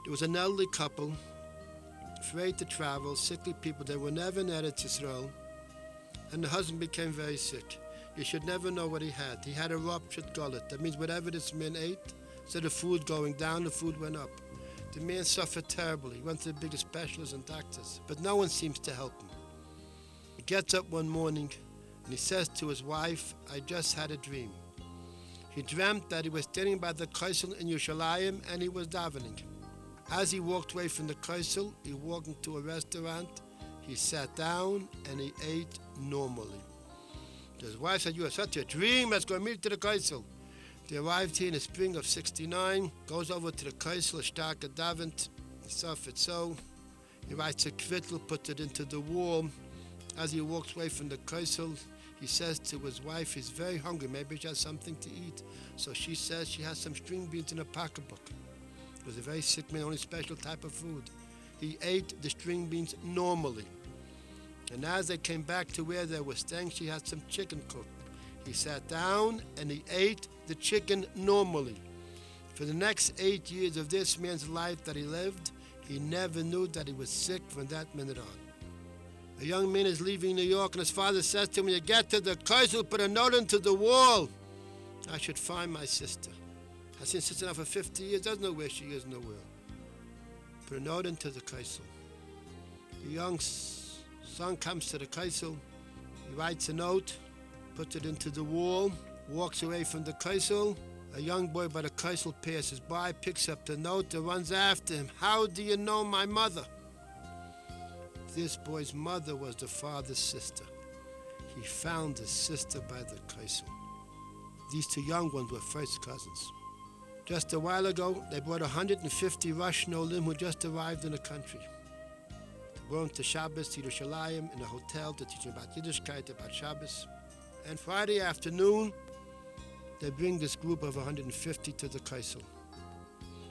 there was an elderly couple, afraid to travel, sickly people. They were never in Eretz Yisrael, and the husband became very sick. You should never know what he had. He had a ruptured gullet. That means whatever this man ate, instead of food going down, the food went up. The man suffered terribly. He went to the biggest specialists and doctors, but no one seems to help him. He gets up one morning and he says to his wife, "I just had a dream." He dreamt that he was standing by the kaisel in Yerushalayim and he was davening. As he walked away from the kaisel, he walked into a restaurant. He sat down and he ate normally. His wife said, "You had such a dream. Let's go meet to the kaisel." They arrived here in the spring of 69, goes over to the kaisel, starke davent, he suffered so. He writes a kvittel, puts it into the wall. As he walks away from the kaisel, he says to his wife, he's very hungry, maybe she has something to eat. So she says she has some string beans in her pocketbook. It was a very sick man, only special type of food. He ate the string beans normally. And as they came back to where they were staying, she had some chicken cooked. He sat down and he ate the chicken normally. For the next 8 years of this man's life that he lived, he never knew that he was sick from that minute on. A young man is leaving New York and his father says to him, "When you get to the kaisel, put a note into the wall. I should find my sister. I've seen sister now for 50 years, doesn't know where she is nowhere. Put a note into the kaisel." The young son comes to the kaisel, he writes a note, puts it into the wall, walks away from the kaisel. A young boy by the kaisel passes by, picks up the note and runs after him. "How do you know my mother?" This boy's mother was the father's sister. He found his sister by the kaisel. These two young ones were first cousins. Just a while ago, they brought 150 Russian Olim who just arrived in the country. going to Shabbos to Yerushalayim in a hotel to teach about Yiddishkeit, about Shabbos. And Friday afternoon, they bring this group of 150 to the Kaisel.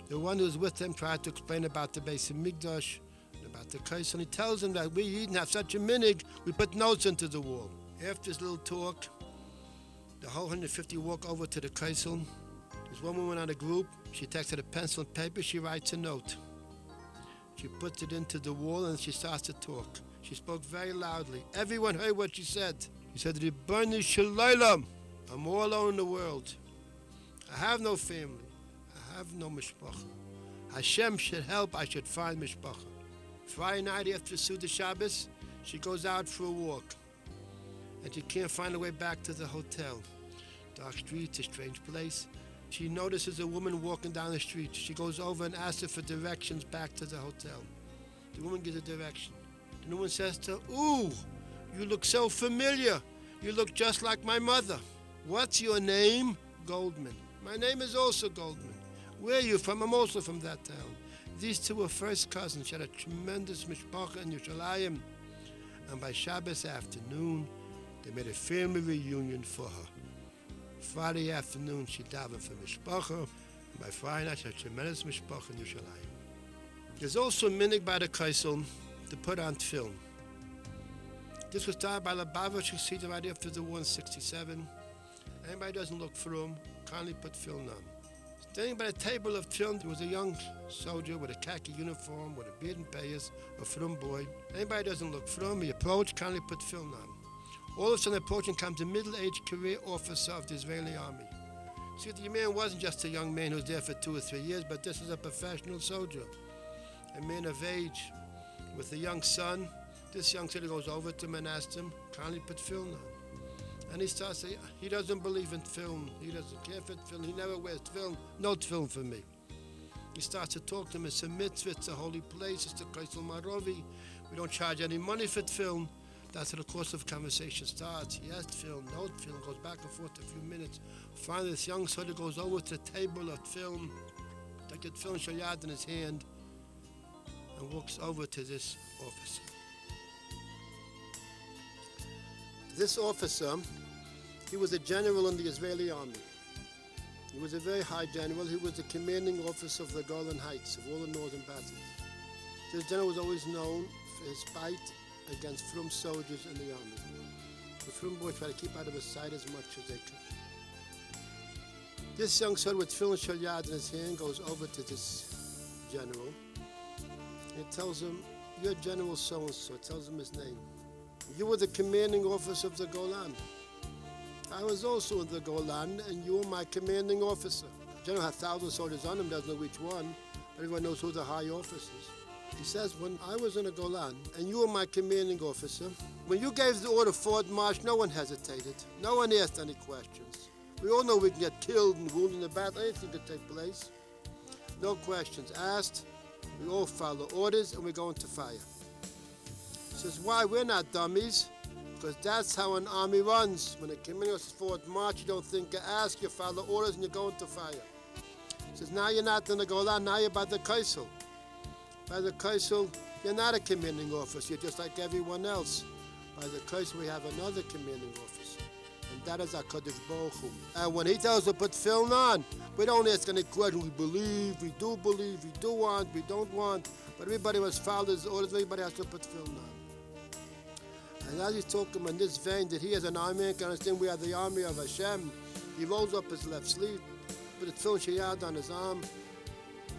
The one who was with them tried to explain about the Beis Hamikdash and about the Kaisel. And he tells them that we Yidden have such a minig, we put notes into the wall. After this little talk, the whole 150 walk over to the Kaisel. There's one woman on the group. She takes out a pencil and paper. She writes a note. She puts it into the wall and she starts to talk. She spoke very loudly. Everyone heard what she said. She said, Yerushalayim, I'm all alone in the world. I have no family. I have no mishpacha. Hashem should help. I should find mishpacha. Friday night after Suda Shabbos, she goes out for a walk. And she can't find her way back to the hotel. Dark streets, a strange place. She notices a woman walking down the street. She goes over and asks her for directions back to the hotel. The woman gives a direction. The woman says to her, "Ooh, you look so familiar. You look just like my mother. What's your name?" "Goldman." "My name is also Goldman." "Where are you from?" "I'm also from that town." These two were first cousins. She had a tremendous mishpacha in Yerushalayim. And by Shabbos afternoon, they made a family reunion for her. Friday afternoon, she davened for mishpacha. And by Friday night, she had a tremendous mishpacha in Yerushalayim. There's also a minhag by the Kaisel to put on tefillin. This was started by Lubavitch Chassidim right after the war in 1967. Anybody doesn't look for him, kindly put tefillin on. Standing by the table of tefillin, there was a young soldier with a khaki uniform, with a beard and payas, a frum boy. Anybody doesn't look for him, he approached, kindly put tefillin on. All of a sudden, approaching comes a middle-aged career officer of the Israeli army. See, the man wasn't just a young man who was there for 2 or 3 years, but this is a professional soldier, a man of age, with a young son. This young soldier goes over to him and asks him, kindly put tefillin on. And he starts saying, he doesn't believe in tefillin. He doesn't care for tefillin. He never wears tefillin. No tefillin for me. He starts to talk to him. It's a mitzvah. It's a holy place. It's the Kaisel Maravi. We don't charge any money for tefillin. That's how the course of conversation starts. Yes, tefillin, no tefillin. Goes back and forth a few minutes. Finally, this young soldier goes over to the table of tefillin, takes the tefillin shayad in his hand, and walks over to this officer. This officer, he was a general in the Israeli army. He was a very high general. He was the commanding officer of the Golan Heights, of all the northern battles. This general was always known for his fight against frum soldiers in the army. The frum boys tried to keep out of his sight as much as they could. This young soldier with tefillin shayad in his hand goes over to this general and tells him, "You're General so-and-so," tells him his name. "You were the commanding officer of the Golan. I was also in the Golan, and you were my commanding officer." The general had 1,000 soldiers on him, doesn't know which one, but everyone knows who the high officers. He says, "When I was in the Golan, and you were my commanding officer, when you gave the order forward march, no one hesitated. No one asked any questions. We all know we can get killed and wounded in the battle. Anything could take place. No questions asked. We all follow orders, and we go into fire." He says, "Why? We're not dummies. Because that's how an army runs. When a commanding officer forward march, you don't think, you ask, you follow orders, and you go into fire." He says, "Now you're not in the Golan, now you're by the Kaisel. By the Kaisel, you're not a commanding officer, you're just like everyone else. By the Kaisel, we have another commanding officer, and that is HaKadosh Baruch Hu. And when he tells us to put tefillin on, we don't ask any question. We believe, we do want, we don't want, but everybody must follow his orders, everybody has to put tefillin on." And as he's talking in this vein that he as an army man can understand we are the army of Hashem, he rolls up his left sleeve, put a tefillin shayad on his arm.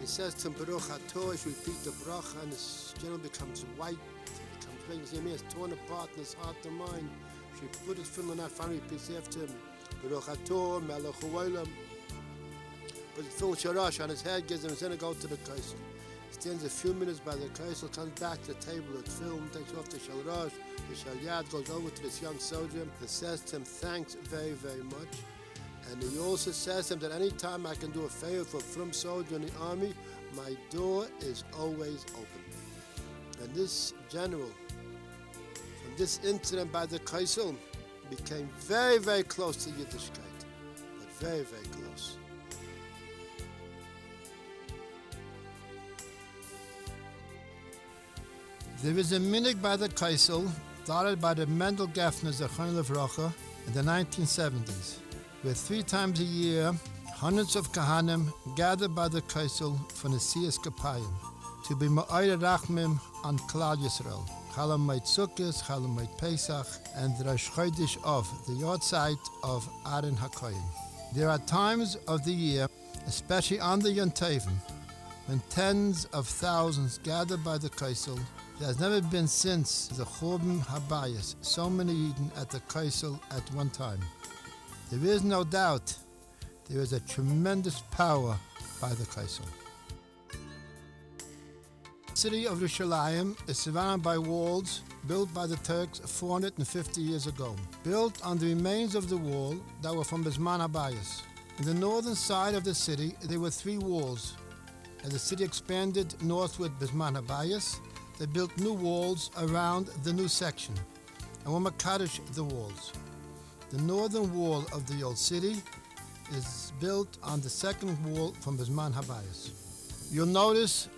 He says to him, "Baruch atah," he repeats the bracha, and his general becomes white. He becomes red. His name is torn apart in his heart and mind. She put his tefillin on, finally repeats after him, "Baruch atah, melech haolam." Put his tefillin sharash on his head, gives him his hand to go to the Kaisel. Stands a few minutes by the Kaisel, comes back to the table of tefillin, takes off the sharash, the shalyad, goes over to this young soldier and says to him, "Thanks very, very much." And he also says to him that any time I can do a favor for a frum soldier in the army, my door is always open. And this general, from this incident by the Kaisel, became very, very close to Yiddishkeit, but very, very close. There is a minig by the Kaisel, started by the Mendel Gaffner Zechon Levracha in the 1970s, where 3 times a year, hundreds of Kahanim gather by the Kaisel for Nesiyas Kapayim, to be Ma'ayir Rachmim on Klal Yisrael, Chalamayt Sukkos, Chalamayt Pesach, and the Rosh Chodesh of the Yortzeit of Aaron HaKoyim. There are times of the year, especially on the Yom Tovim, when tens of thousands gather by the Kaisel. There has never been since the Churban Habayis so many Yidden at the Kaisel at one time. There is no doubt there is a tremendous power by the Kaisel. The city of Yerushalayim is surrounded by walls built by the Turks 450 years ago, built on the remains of the wall that were from Bisman Habayis. In the northern side of the city, there were 3 walls. As the city expanded northward Bisman Habayis, they built new walls around the new section, and were Makadish the walls. The northern wall of the old city is built on the second wall from Bisman Habayis. You'll notice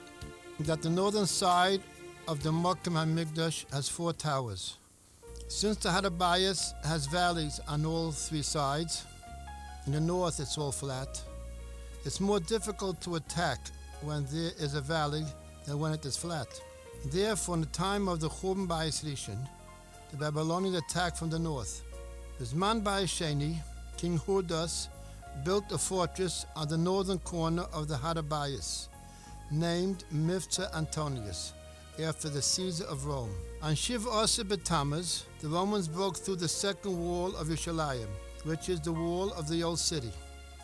that the northern side of the Mokim HaMikdash has 4 towers. Since the Habayis has valleys on all 3 sides, in the north it's all flat, it's more difficult to attack when there is a valley than when it is flat. Therefore, in the time of the Churban Bayis Rishon, the Babylonians attacked from the north. Bisman Bayis Sheni, King Hurdas built a fortress on the northern corner of the Habayis, named Mivtza Antonius, after the Caesar of Rome. On Shiv Asa B'Tammuz, the Romans broke through the second wall of Yerushalayim, which is the wall of the old city.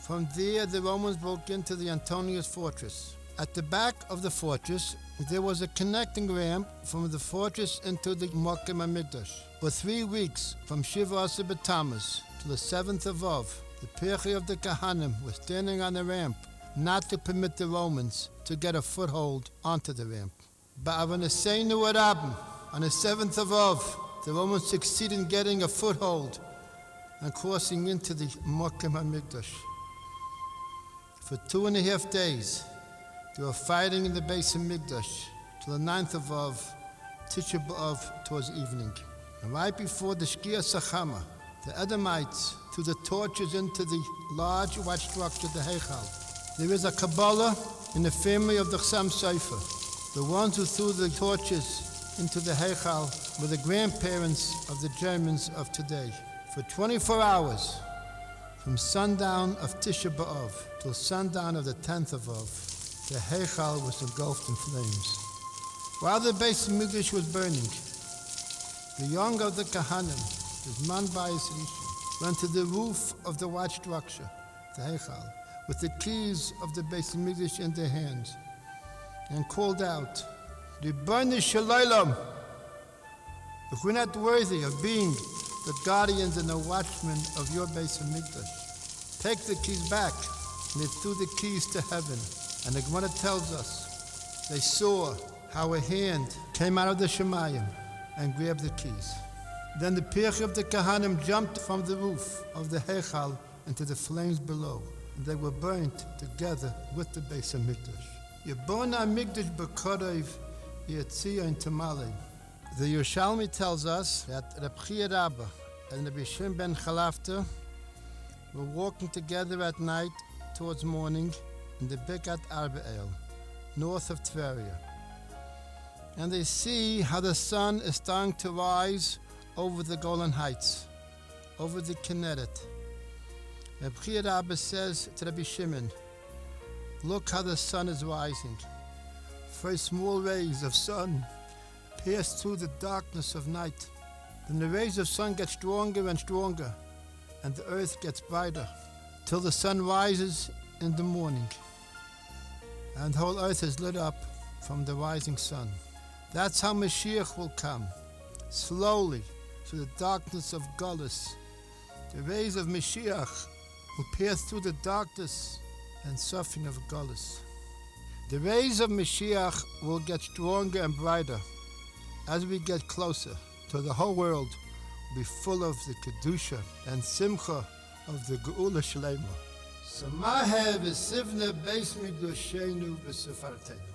From there, the Romans broke into the Antonius fortress. At the back of the fortress, there was a connecting ramp from the fortress into the Mokim HaMikdash. For 3 weeks, from Shiv Asa B'Tammuz to the 7th of Av, the Pirchei of the Kahanim was standing on the ramp, not to permit the Romans to get a foothold onto the ramp. But on the 7th of Av, the Romans succeeded in getting a foothold and crossing into the Mokim HaMikdash. For 2.5 days, they were fighting in the Beis HaMikdash till the 9th of Av, Tisha B'Av, towards evening. And right before the Shkia Sachama, the Edomites threw the torches into the large white structure, the Heichal. There is a Kabbalah in the family of the Chassam Sofer. The ones who threw the torches into the Heichal were the grandparents of the Germans of today. For 24 hours, from sundown of Tisha B'Av till sundown of the 10th of Av, the Heichal was engulfed in flames. While the Beis HaMikdash was burning, the young of the Kahanim, Bisman Bayis Rishon, went to the roof of the white structure, the Heichal, with the keys of the Beis HaMikdash in their hands, and called out, "Ribono Shel Olam, if we're not worthy of being the guardians and the watchmen of your Beis HaMikdash, take the keys back." And they threw the keys to heaven. And the Gemara tells us they saw how a hand came out of the Shemayim and grabbed the keys. Then the Pirchei of the Kahanim jumped from the roof of the Heichal into the flames below, and they were burnt together with the Beis HaMikdash. Yibona HaMikdash b'korev Yetzia in Tamale. The Yerushalmi tells us that Reb Chia Rabba and Rabbi Shimon ben Chalafta were walking together at night towards morning in the Bekat Arba'el, north of Tveria. And they see how the sun is starting to rise over the Golan Heights, over the Kinneret. Reb Chia Rabba says to Rabbi Shimon, "Look how the sun is rising. First small rays of sun pass through the darkness of night. Then the rays of sun get stronger and stronger, and the earth gets brighter, till the sun rises in the morning, and the whole earth is lit up from the rising sun. That's how Mashiach will come, slowly through the darkness of Gullus. The rays of Mashiach will pass through the darkness and suffering of Gullus. The rays of Mashiach will get stronger and brighter as we get closer, till the whole world will be full of the Kedusha and Simcha of the Geula Shlema. Samahe v'sivne beis mikdashenu v'sefartenu."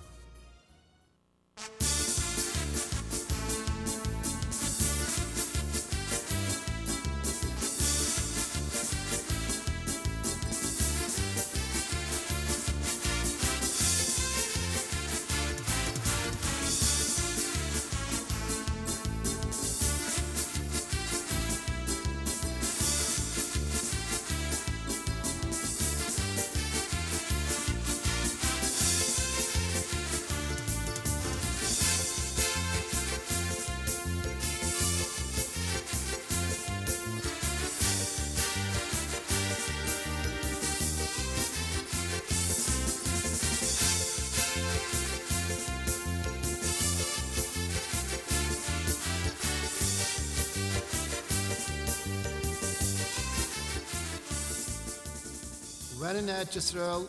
When in Eretz Yisrael,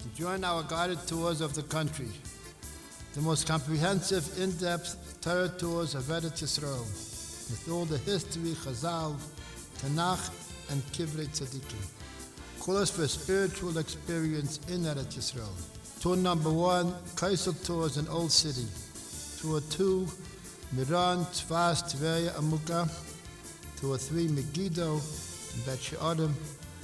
to join our guided tours of the country, the most comprehensive, in-depth Torah tours of Eretz Yisrael, with all the history, Chazal, Tanakh, and Kivrei Tzadikim. Call us for a spiritual experience in Eretz Yisrael. Tour number 1, Kaisel Tours in Old City. Tour 2, Miran, Tzfas, Tveria, Amuka. Tour 3, Megiddo, and Bet She'adim,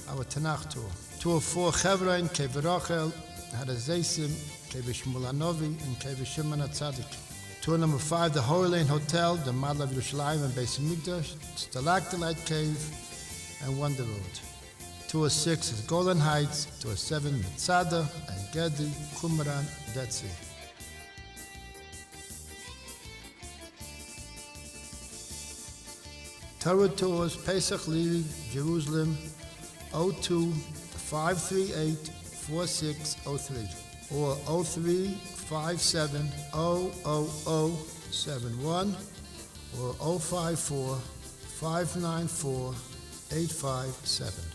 our Tanakh tour. Tour 4, Chevron, Kever Rachel, Har HaZeisim, Kever Shmuel HaNovi, and Kever Shimon HaTzadik. Tour number 5, the Holy Lane Hotel, the Mall of Yerushalayim and Beis Hamikdash, Stalactite Cave, and Wonder Road. Tour 6 is Golan Heights. Tour 7, Metzada, and Gedi, Qumran, Dead Sea. Torah Tours, Pesach, Levy, Jerusalem, 02-538-4603 or 03-57-00071 or 054-594-857.